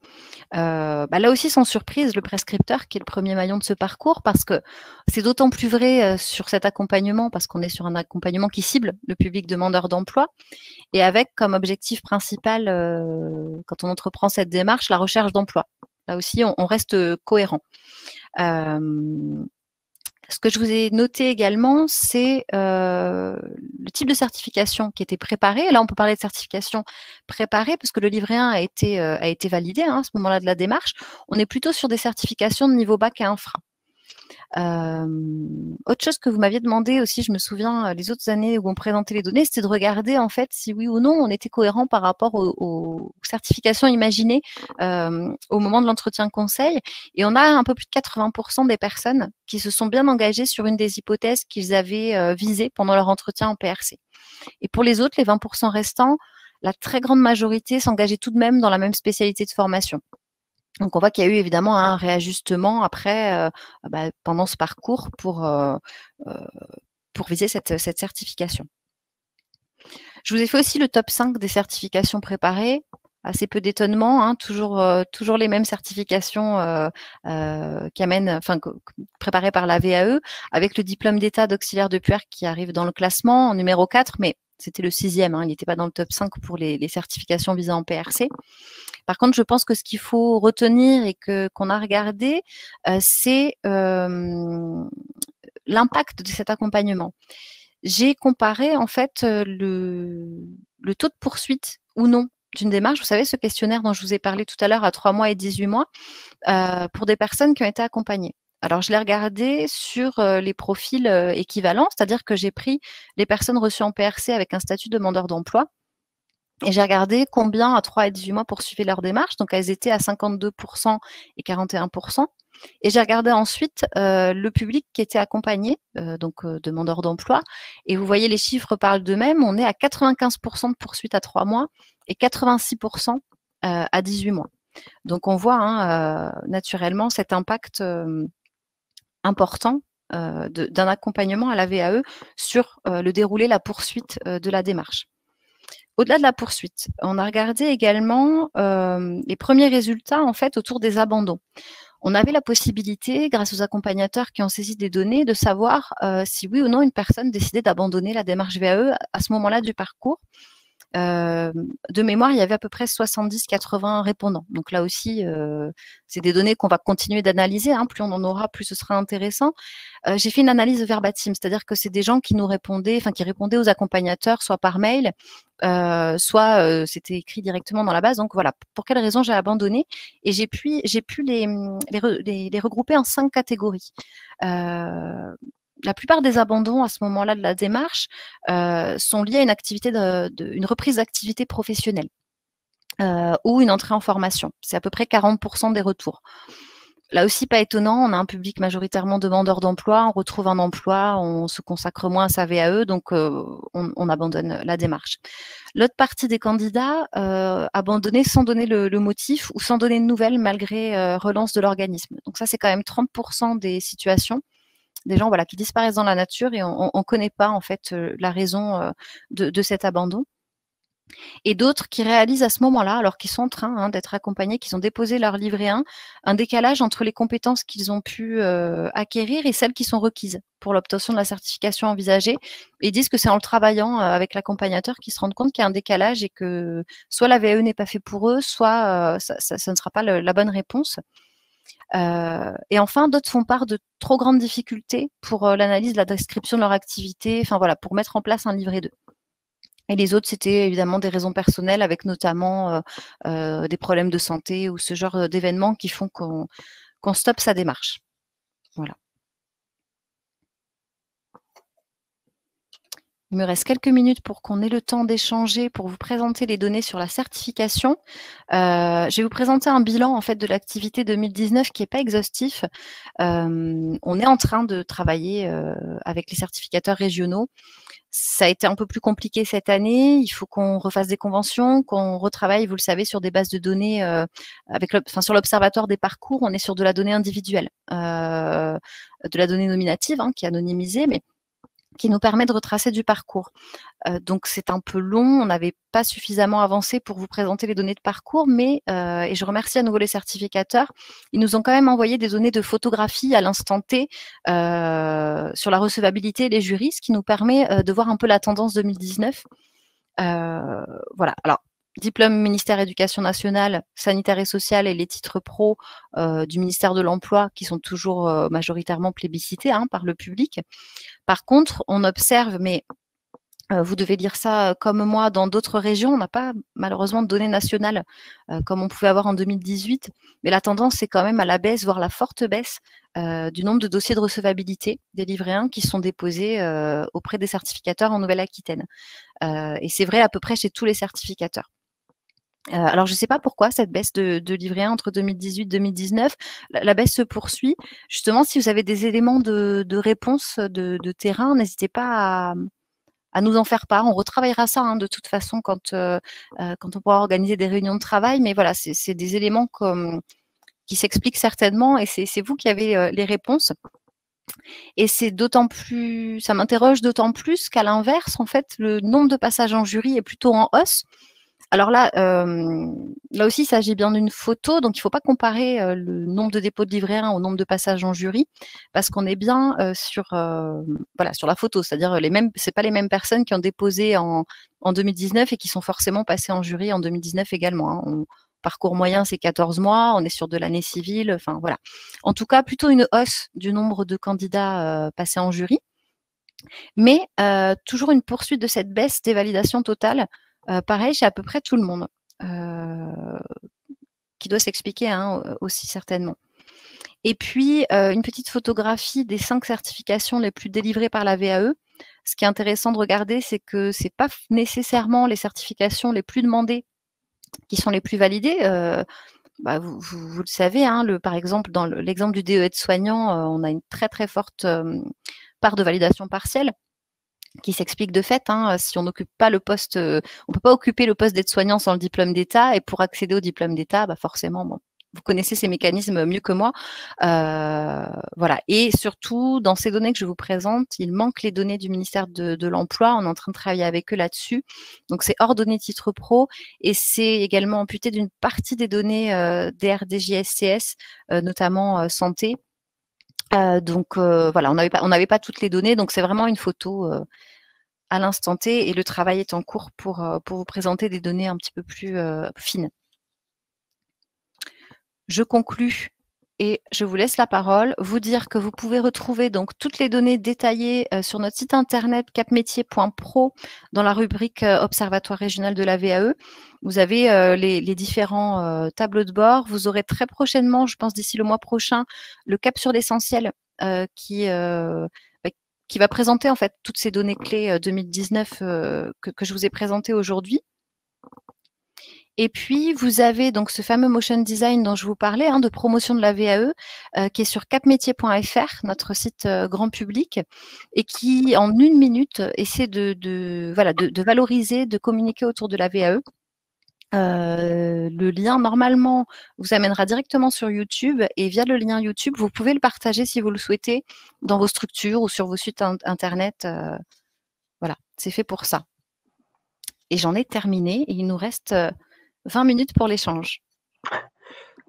Là aussi, sans surprise, le prescripteur qui est le premier maillon de ce parcours, parce que c'est d'autant plus vrai sur cet accompagnement, parce qu'on est sur un accompagnement qui cible le public demandeur d'emploi, et avec comme objectif principal, quand on entreprend cette démarche, la recherche d'emploi. Là aussi, on reste cohérent. Ce que je vous ai noté également, c'est le type de certification qui était préparé. Là, on peut parler de certification préparée parce que le livret 1 a été validé à ce moment-là de la démarche. On est plutôt sur des certifications de niveau bac et infra. Autre chose que vous m'aviez demandé aussi, je me souviens, les autres années où on présentait les données, c'était de regarder en fait si oui ou non on était cohérent par rapport aux certifications imaginées au moment de l'entretien conseil. Et on a un peu plus de 80% des personnes qui se sont bien engagées sur une des hypothèses qu'ils avaient visées pendant leur entretien en PRC. Et pour les autres, les 20% restants, la très grande majorité s'engageait tout de même dans la même spécialité de formation. Donc, on voit qu'il y a eu évidemment un réajustement après, pendant ce parcours pour viser cette certification. Je vous ai fait aussi le top 5 des certifications préparées. Assez peu d'étonnement, toujours les mêmes certifications préparées par la VAE, avec le diplôme d'état d'auxiliaire de puère qui arrive dans le classement en numéro 4, mais c'était le 6e, il n'était pas dans le top 5 pour les certifications visant en PRC. Par contre, je pense que ce qu'il faut retenir et qu'on a regardé, c'est l'impact de cet accompagnement. j'ai comparé en fait le taux de poursuite ou non d'une démarche. Vous savez, ce questionnaire dont je vous ai parlé tout à l'heure à 3 mois et 18 mois, pour des personnes qui ont été accompagnées. Alors, je l'ai regardé sur les profils équivalents, c'est-à-dire que j'ai pris les personnes reçues en PRC avec un statut demandeur d'emploi et j'ai regardé combien à 3 et 18 mois poursuivaient leur démarche. Donc, elles étaient à 52% et 41%. Et j'ai regardé ensuite le public qui était accompagné, donc demandeur d'emploi. Et vous voyez, les chiffres parlent d'eux-mêmes. On est à 95% de poursuite à 3 mois et 86% à 18 mois. Donc, on voit naturellement cet impact important d'un accompagnement à la VAE sur le déroulé, la poursuite de la démarche. Au-delà de la poursuite, on a regardé également les premiers résultats en fait autour des abandons. On avait la possibilité, grâce aux accompagnateurs qui ont saisi des données, de savoir si oui ou non une personne décidait d'abandonner la démarche VAE à ce moment-là du parcours. De mémoire, il y avait à peu près 70-80 répondants. Donc là aussi, c'est des données qu'on va continuer d'analyser. Hein. Plus on en aura, plus ce sera intéressant. J'ai fait une analyse verbatim, c'est-à-dire que c'est des gens qui nous répondaient, enfin qui répondaient aux accompagnateurs, soit par mail, soit c'était écrit directement dans la base. Donc voilà, pour quelles raisons j'ai abandonné. Et j'ai pu les regrouper en 5 catégories. La plupart des abandons à ce moment-là de la démarche sont liés à une activité une reprise d'activité professionnelle ou une entrée en formation. C'est à peu près 40% des retours. Là aussi, pas étonnant, on a un public majoritairement demandeur d'emploi, on retrouve un emploi, on se consacre moins à sa VAE, donc on abandonne la démarche. L'autre partie des candidats abandonnés sans donner le motif ou sans donner de nouvelles malgré relance de l'organisme. Donc ça, c'est quand même 30% des situations. Des gens qui disparaissent dans la nature et on ne connaît pas en fait la raison de cet abandon. Et d'autres qui réalisent à ce moment-là, alors qu'ils sont en train d'être accompagnés, qu'ils ont déposé leur livret 1, un décalage entre les compétences qu'ils ont pu acquérir et celles qui sont requises pour l'obtention de la certification envisagée. Et ils disent que c'est en le travaillant avec l'accompagnateur qu'ils se rendent compte qu'il y a un décalage et que soit la VAE n'est pas fait pour eux, soit ça ne sera pas la bonne réponse. Et enfin, d'autres font part de trop grandes difficultés pour l'analyse, la description de leur activité, enfin voilà, pour mettre en place un livret 2. Et les autres, c'était évidemment des raisons personnelles, avec notamment des problèmes de santé ou ce genre d'événements qui font qu'on stoppe sa démarche. Voilà. Il me reste quelques minutes pour qu'on ait le temps d'échanger, pour vous présenter les données sur la certification. Je vais vous présenter un bilan en fait de l'activité 2019 qui n'est pas exhaustif. On est en train de travailler avec les certificateurs régionaux. Ça a été un peu plus compliqué cette année. Il faut qu'on refasse des conventions, qu'on retravaille, vous le savez, sur des bases de données. Sur l'observatoire des parcours, on est sur de la donnée individuelle, de la donnée nominative qui est anonymisée, mais qui nous permet de retracer du parcours. Donc, c'est un peu long. On n'avait pas suffisamment avancé pour vous présenter les données de parcours, mais, et je remercie à nouveau les certificateurs, ils nous ont quand même envoyé des données de photographie à l'instant T sur la recevabilité et les jurys, ce qui nous permet de voir un peu la tendance 2019. Voilà. Alors, diplôme ministère Éducation nationale, sanitaire et sociale et les titres pro du ministère de l'Emploi qui sont toujours majoritairement plébiscités par le public. Par contre, on observe, mais vous devez lire ça comme moi, dans d'autres régions, on n'a pas malheureusement de données nationales comme on pouvait avoir en 2018, mais la tendance c'est quand même à la baisse, voire la forte baisse du nombre de dossiers de recevabilité des livrets 1 qui sont déposés auprès des certificateurs en Nouvelle-Aquitaine. Et c'est vrai à peu près chez tous les certificateurs. Alors, je ne sais pas pourquoi cette baisse de livret 1 entre 2018 et 2019. La baisse se poursuit. Justement, si vous avez des éléments de réponse de terrain, n'hésitez pas à nous en faire part. On retravaillera ça de toute façon quand on pourra organiser des réunions de travail. Mais voilà, c'est des éléments qui s'expliquent certainement et c'est vous qui avez les réponses. Et c'est d'autant plus, ça m'interroge d'autant plus qu'à l'inverse, en fait, le nombre de passages en jury est plutôt en hausse. Alors là aussi, il s'agit bien d'une photo, donc il ne faut pas comparer le nombre de dépôts de livret 1 au nombre de passages en jury, parce qu'on est bien sur la photo, c'est-à-dire c'est pas les mêmes personnes qui ont déposé en 2019 et qui sont forcément passées en jury en 2019 également. Parcours moyen, c'est 14 mois, on est sur de l'année civile, enfin voilà. En tout cas, plutôt une hausse du nombre de candidats passés en jury. Mais toujours une poursuite de cette baisse des validations totales, pareil chez à peu près tout le monde, qui doit s'expliquer hein, aussi certainement. Et puis, une petite photographie des 5 certifications les plus délivrées par la VAE. Ce qui est intéressant de regarder, c'est que ce n'est pas nécessairement les certifications les plus demandées qui sont les plus validées. Vous le savez, hein, par exemple, dans l'exemple du DE aide-soignant, on a une très, très forte part de validation partielle qui s'explique de fait. Hein, si on n'occupe pas le poste, on ne peut pas occuper le poste d'aide-soignant sans le diplôme d'État. Et pour accéder au diplôme d'État, forcément, bon, vous connaissez ces mécanismes mieux que moi. Voilà. Et surtout, dans ces données que je vous présente, il manque les données du ministère de l'Emploi. On est en train de travailler avec eux là-dessus. Donc, c'est hors données titre pro et c'est également amputé d'une partie des données des RDJSCS, notamment santé. Donc, voilà, on n'avait pas toutes les données. Donc, c'est vraiment une photo à l'instant T et le travail est en cours pour vous présenter des données un petit peu plus fines. Je conclus et je vous laisse la parole. Vous dire que vous pouvez retrouver donc toutes les données détaillées sur notre site internet capmetier.pro dans la rubrique Observatoire régional de la VAE. Vous avez les différents tableaux de bord. Vous aurez très prochainement, je pense d'ici le mois prochain, le cap sur l'essentiel qui va présenter en fait toutes ces données clés 2019 que je vous ai présentées aujourd'hui. Et puis, vous avez donc ce fameux motion design dont je vous parlais, hein, de promotion de la VAE, qui est sur capmetier.fr, notre site grand public, et qui, en 1 minute, essaie de valoriser, de communiquer autour de la VAE. Le lien, normalement, vous amènera directement sur YouTube, et via le lien YouTube, vous pouvez le partager si vous le souhaitez dans vos structures ou sur vos sites internet. Voilà, c'est fait pour ça. Et j'en ai terminé, et il nous reste 20 minutes pour l'échange.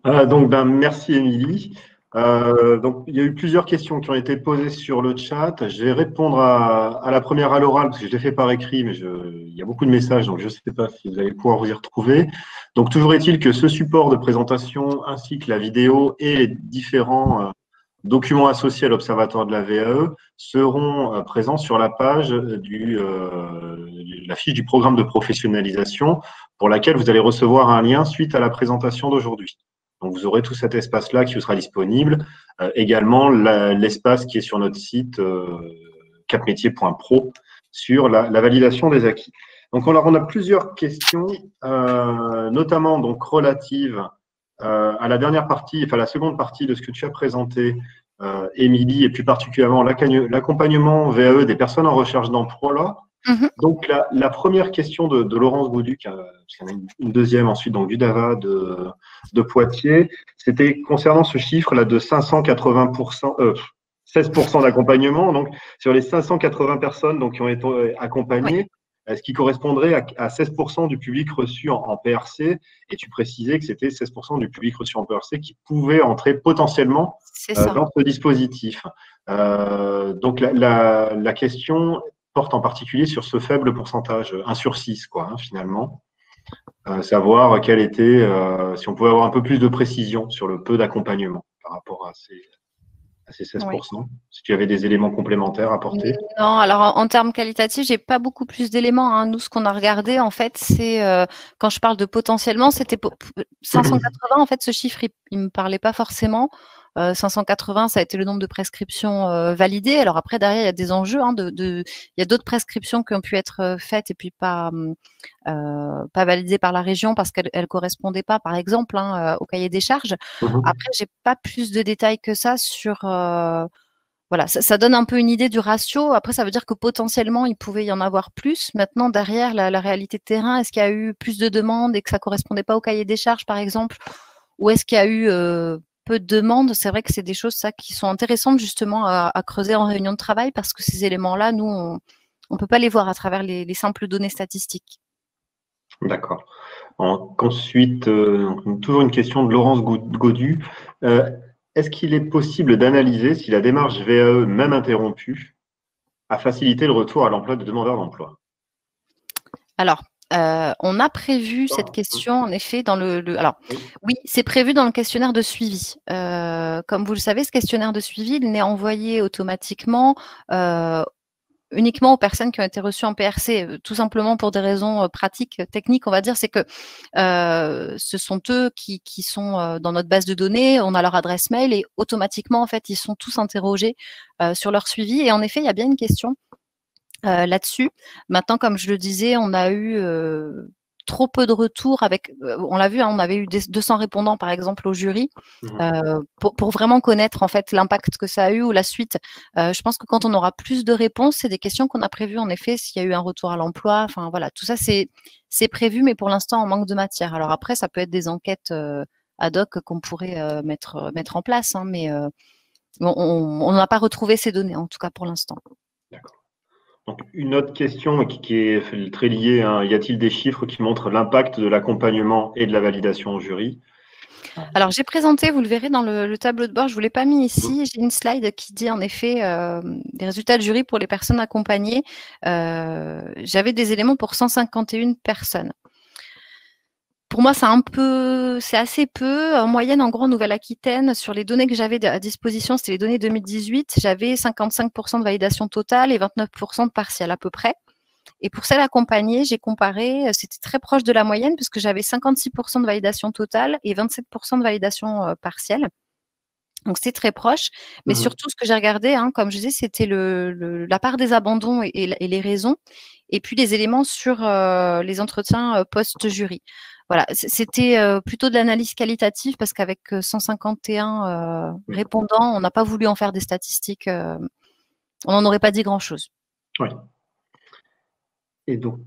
Donc, merci Émilie. Donc, il y a eu plusieurs questions qui ont été posées sur le chat. Je vais répondre à la première à l'oral parce que je l'ai fait par écrit, mais il y a beaucoup de messages, donc je ne sais pas si vous allez pouvoir vous y retrouver. Donc, toujours est-il que ce support de présentation ainsi que la vidéo et les différents documents associés à l'Observatoire de la VAE seront présents sur la page la fiche du programme de professionnalisation pour laquelle vous allez recevoir un lien suite à la présentation d'aujourd'hui. Donc, vous aurez tout cet espace-là qui vous sera disponible. Également, l'espace qui est sur notre site capmetier.pro sur la validation des acquis. Donc, on a plusieurs questions, notamment donc relatives à la dernière partie, enfin la seconde partie de ce que tu as présenté, Émilie, et plus particulièrement l'accompagnement VAE des personnes en recherche d'emploi là. Donc, la première question de Laurence Bauduc, parce qu'il y en a une deuxième ensuite, donc du DAVA de Poitiers, c'était concernant ce chiffre-là de 580%, 16% d'accompagnement. Donc, sur les 580 personnes donc, qui ont été accompagnées, ce qui correspondrait à 16% du public reçu en PRC, et tu précisais que c'était 16% du public reçu en PRC qui pouvait entrer potentiellement dans ce dispositif. Donc, la question porte en particulier sur ce faible pourcentage, 1 sur 6, quoi, hein, finalement. Savoir quel était, si on pouvait avoir un peu plus de précision sur le peu d'accompagnement par rapport à ces 16%, oui. Si tu avais des éléments complémentaires à apporter. Non, alors en termes qualitatifs, j'ai pas beaucoup plus d'éléments. Hein. Nous, ce qu'on a regardé, en fait, c'est quand je parle de potentiellement, c'était 580. En fait, ce chiffre, il me parlait pas forcément. 580, ça a été le nombre de prescriptions validées. Alors après, derrière, il y a des enjeux. Hein, il y a d'autres prescriptions qui ont pu être faites et puis pas validées par la région parce qu'elles ne correspondaient pas, par exemple, hein, au cahier des charges. Après, j'ai pas plus de détails que ça sur… voilà, ça donne un peu une idée du ratio. Après, ça veut dire que potentiellement, il pouvait y en avoir plus. Maintenant, derrière, la réalité de terrain, est-ce qu'il y a eu plus de demandes et que ça ne correspondait pas au cahier des charges, par exemple, ou est-ce qu'il y a eu peu de demandes? C'est vrai que c'est des choses qui sont intéressantes justement à creuser en réunion de travail parce que ces éléments-là, nous, on ne peut pas les voir à travers les simples données statistiques. D'accord. Ensuite, toujours une question de Laurence Gaudu. Est-ce qu'il est possible d'analyser si la démarche VAE, même interrompue, a facilité le retour à l'emploi de demandeurs d'emploi? Alors, on a prévu cette question, en effet, dans alors, oui, c'est prévu dans le questionnaire de suivi. Comme vous le savez, ce questionnaire de suivi, il n'est envoyé automatiquement uniquement aux personnes qui ont été reçues en PRC, tout simplement pour des raisons pratiques, techniques, on va dire, c'est que ce sont eux qui sont dans notre base de données, on a leur adresse mail et automatiquement, en fait, ils sont tous interrogés sur leur suivi. Et en effet, il y a bien une question là-dessus. Maintenant, comme je le disais, on a eu trop peu de retours avec, on l'a vu, hein, on avait eu 200 répondants par exemple au jury pour vraiment connaître en fait l'impact que ça a eu ou la suite. Je pense que quand on aura plus de réponses, c'est des questions qu'on a prévues en effet s'il y a eu un retour à l'emploi. Enfin voilà, tout ça c'est prévu, mais pour l'instant on manque de matière. Alors après, ça peut être des enquêtes ad hoc qu'on pourrait mettre en place, hein, mais on n'a pas retrouvé ces données en tout cas pour l'instant. D'accord. Donc, une autre question qui est très liée, hein, y a-t-il des chiffres qui montrent l'impact de l'accompagnement et de la validation au jury? Alors, j'ai présenté, vous le verrez dans le tableau de bord, je ne vous l'ai pas mis ici, j'ai une slide qui dit en effet des résultats de jury pour les personnes accompagnées. J'avais des éléments pour 151 personnes. Pour moi, c'est assez peu. En moyenne, en gros, en Nouvelle-Aquitaine, sur les données que j'avais à disposition, c'était les données 2018, j'avais 55% de validation totale et 29% de partiel à peu près. Et pour celles accompagnées, j'ai comparé, c'était très proche de la moyenne parce que j'avais 56% de validation totale et 27% de validation partielle. Donc, c'est très proche. Mais surtout, ce que j'ai regardé, hein, comme je disais, c'était la part des abandons et les raisons. Et puis, les éléments sur les entretiens post-jury. Voilà, c'était plutôt de l'analyse qualitative parce qu'avec 151 répondants, on n'a pas voulu en faire des statistiques. On n'en aurait pas dit grand-chose. Oui. Et donc,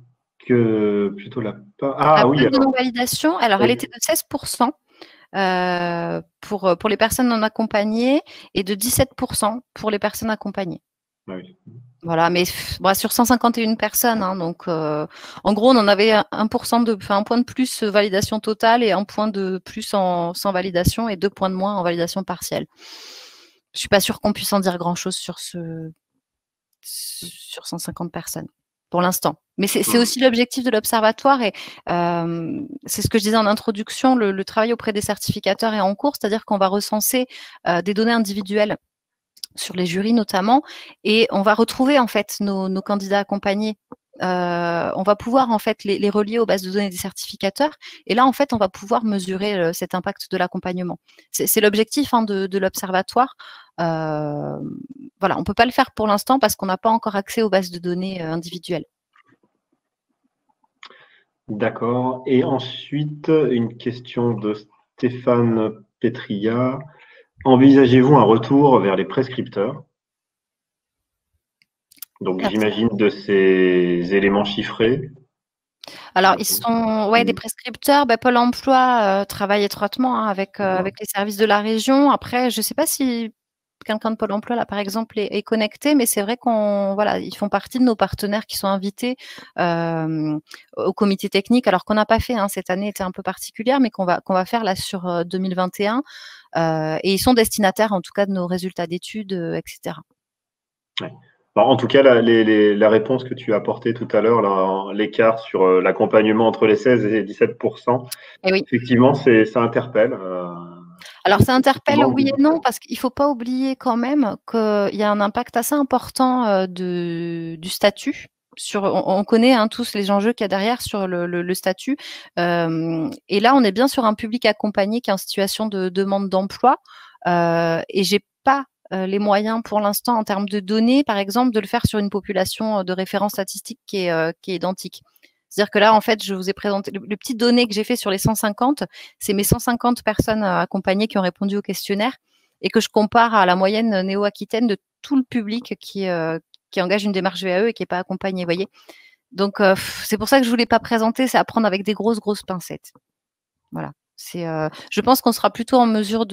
plutôt la part… Ah la oui, part de non-validation, alors oui. elle était de 16% pour les personnes non accompagnées et de 17% pour les personnes accompagnées. Oui. Voilà, mais sur 151 personnes, hein, donc en gros, on en avait un point de plus validation totale et un point de plus sans validation et 2 points de moins en validation partielle. Je suis pas sûre qu'on puisse en dire grand-chose sur 150 personnes pour l'instant. Mais c'est aussi l'objectif de l'Observatoire et c'est ce que je disais en introduction, le travail auprès des certificateurs est en cours, c'est-à-dire qu'on va recenser des données individuelles sur les jurys notamment, et on va retrouver en fait nos candidats accompagnés. On va pouvoir en fait les relier aux bases de données des certificateurs, et là en fait on va pouvoir mesurer cet impact de l'accompagnement. C'est l'objectif de l'Observatoire. Voilà, on ne peut pas le faire pour l'instant parce qu'on n'a pas encore accès aux bases de données individuelles. D'accord. Et ensuite, une question de Stéphane Petria. Envisagez-vous un retour vers les prescripteurs? Donc, j'imagine de ces éléments chiffrés. Alors, ils sont des prescripteurs. Pôle emploi travaille étroitement avec les services de la région. Après, je ne sais pas si quelqu'un de Pôle emploi, là, par exemple, est connecté, mais c'est vrai ils font partie de nos partenaires qui sont invités au comité technique, alors qu'on n'a pas fait, hein, cette année était un peu particulière, mais qu'on va faire là sur 2021. Et ils sont destinataires, en tout cas, de nos résultats d'études, etc. Ouais. En tout cas, la réponse que tu as apportée tout à l'heure, l'écart sur l'accompagnement entre les 16 et 17%, oui. Effectivement, ça interpelle. Alors, ça interpelle oui et non, parce qu'il ne faut pas oublier quand même qu'il y a un impact assez important du statut. On connaît tous les enjeux qu'il y a derrière sur le statut. Et là, on est bien sur un public accompagné qui est en situation de demande d'emploi. Et je n'ai pas les moyens pour l'instant en termes de données, par exemple, de le faire sur une population de référence statistique qui est identique. C'est-à-dire que là, en fait, je vous ai présenté les petites données que j'ai fait sur les 150, c'est mes 150 personnes accompagnées qui ont répondu au questionnaire et que je compare à la moyenne néo-aquitaine de tout le public qui engage une démarche VAE et qui n'est pas accompagné, vous voyez. Donc, c'est pour ça que je ne voulais pas présenter, c'est à prendre avec des grosses pincettes. Voilà. Je pense qu'on sera plutôt en mesure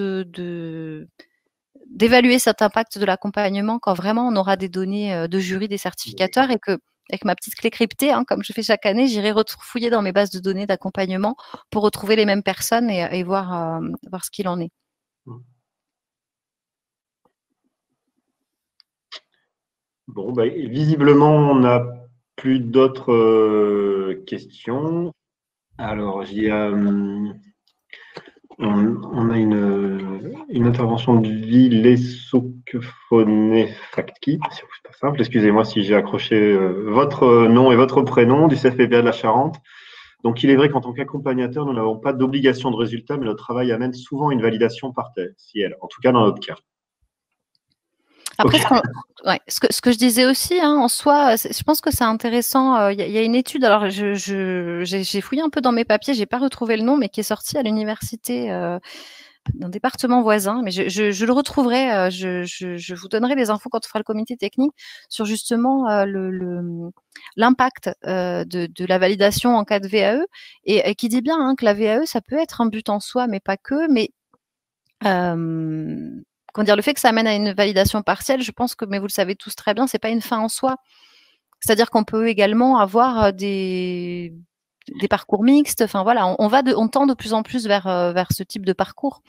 d'évaluer cet impact de l'accompagnement quand vraiment on aura des données de jury des certificateurs et que, avec ma petite clé cryptée, comme je fais chaque année, j'irai fouiller dans mes bases de données d'accompagnement pour retrouver les mêmes personnes et voir ce qu'il en est. Bon, visiblement, on n'a plus d'autres questions. Alors, on a une intervention de Villesauque Phonefactkit, c'est pas simple, excusez-moi si j'ai accroché votre nom et votre prénom du CFPBA de la Charente. Donc, il est vrai qu'en tant qu'accompagnateur, nous n'avons pas d'obligation de résultat, mais notre travail amène souvent une validation partielle, en tout cas dans notre cas. Après, ce que je disais aussi, hein, en soi, je pense que c'est intéressant. Il y a une étude, alors j'ai fouillé un peu dans mes papiers, j'ai pas retrouvé le nom, mais qui est sortie à l'université d'un département voisin, mais je le retrouverai, je vous donnerai les infos quand on fera le comité technique sur justement l'impact de la validation en cas de VAE, et qui dit bien hein, que la VAE, ça peut être un but en soi, mais pas que, mais comment dire, le fait que ça amène à une validation partielle, je pense que, mais vous le savez tous très bien, c'est pas une fin en soi. C'est-à-dire qu'on peut également avoir des parcours mixtes. Enfin voilà, on tend de plus en plus vers ce type de parcours.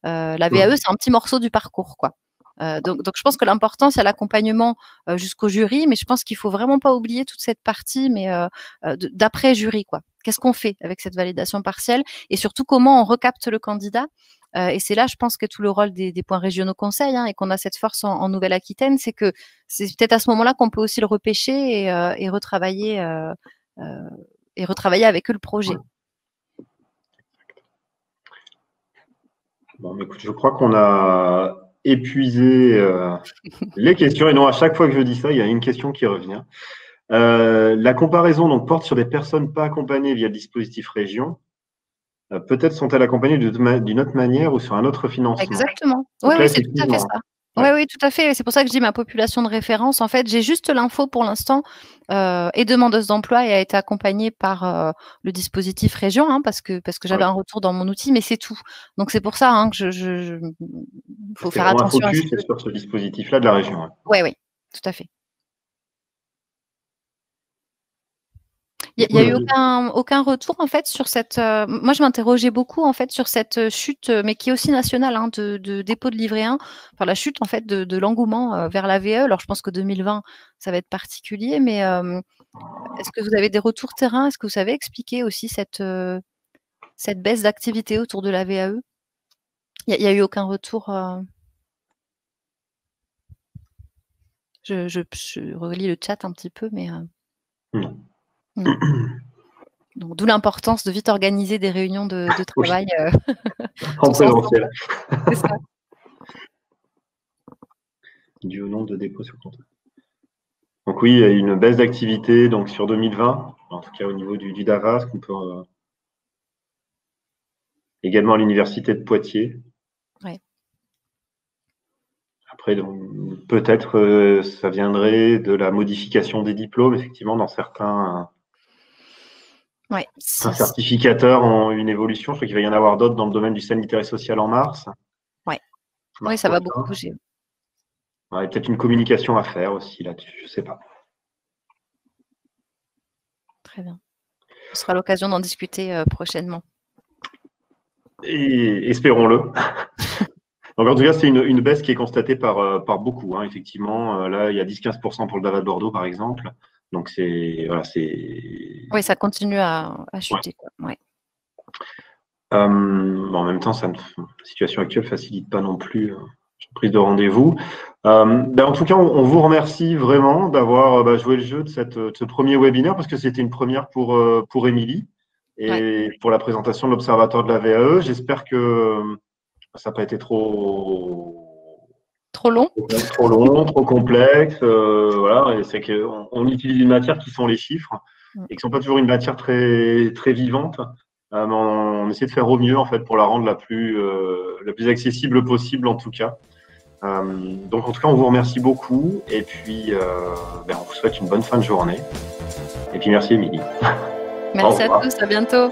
La VAE, c'est un petit morceau du parcours, quoi. Donc je pense que l'important, c'est l'accompagnement jusqu'au jury, mais je pense qu'il faut vraiment pas oublier toute cette partie, mais d'après jury, quoi. Qu'est-ce qu'on fait avec cette validation partielle et surtout comment on recapte le candidat. Et c'est là, je pense, que tout le rôle des points régionaux conseils, hein, et qu'on a cette force en Nouvelle-Aquitaine, c'est que c'est peut-être à ce moment-là qu'on peut aussi le repêcher et retravailler avec eux le projet. Bon, écoute, je crois qu'on a épuisé les questions. Et non, à chaque fois que je dis ça, il y a une question qui revient. La comparaison donc, porte sur des personnes pas accompagnées via le dispositif région. Peut-être sont-elles accompagnées d'une autre manière ou sur un autre financement. Exactement. Oui, c'est tout à fait ça. Ouais. Oui, tout à fait. C'est pour ça que je dis ma population de référence. En fait, j'ai juste l'info pour l'instant et demandeuse d'emploi et a été accompagnée par le dispositif région, hein, parce que j'avais un retour dans mon outil, mais c'est tout. Donc c'est pour ça hein, que faut faire attention. Un focus sur ce dispositif-là de la région. Hein. Oui, tout à fait. Il n'y a eu aucun retour en fait sur cette. Moi, je m'interrogeais beaucoup en fait sur cette chute, mais qui est aussi nationale, hein, de dépôt de livret 1. Enfin, la chute en fait de l'engouement vers la VAE. Alors, je pense que 2020, ça va être particulier, mais est-ce que vous avez des retours terrain? Est-ce que vous savez expliquer aussi cette baisse d'activité autour de la VAE? Il n'y a eu aucun retour. Je relis le chat un petit peu, mais. Non. Donc, d'où l'importance de vite organiser des réunions de travail en présentiel. C'est ça. Dû au nombre de dépôts sur contrat. Donc oui, il y a une baisse d'activité donc sur 2020, en tout cas au niveau du DAVAS, qu'on peut également à l'université de Poitiers. Ouais. Après, peut-être ça viendrait de la modification des diplômes, effectivement, dans certains. Un certificateur ont une évolution. Je crois qu'il va y en avoir d'autres dans le domaine du sanitaire et social en mars. Oui, ça va beaucoup bouger. Il y a peut-être une communication à faire aussi là-dessus, je ne sais pas. Très bien. Ce sera l'occasion d'en discuter prochainement. Et espérons-le. Donc, en tout cas, c'est une baisse qui est constatée par beaucoup. Hein, effectivement, là, il y a 10-15% pour le DAVA de Bordeaux, par exemple. Donc, oui, ça continue à chuter. Ouais. En même temps, la situation actuelle ne facilite pas non plus la prise de rendez-vous. En tout cas, on vous remercie vraiment d'avoir joué le jeu de ce premier webinaire parce que c'était une première pour Émilie et pour la présentation de l'Observatoire de la VAE. J'espère que ça n'a pas été trop long, trop complexe. Voilà, et c'est qu'on utilise une matière qui sont les chiffres et qui ne sont pas toujours une matière très, très vivante. Mais on essaie de faire au mieux en fait pour la rendre la plus accessible possible en tout cas. Donc en tout cas, on vous remercie beaucoup et puis on vous souhaite une bonne fin de journée. Et puis merci Émilie. Merci à tous, à bientôt.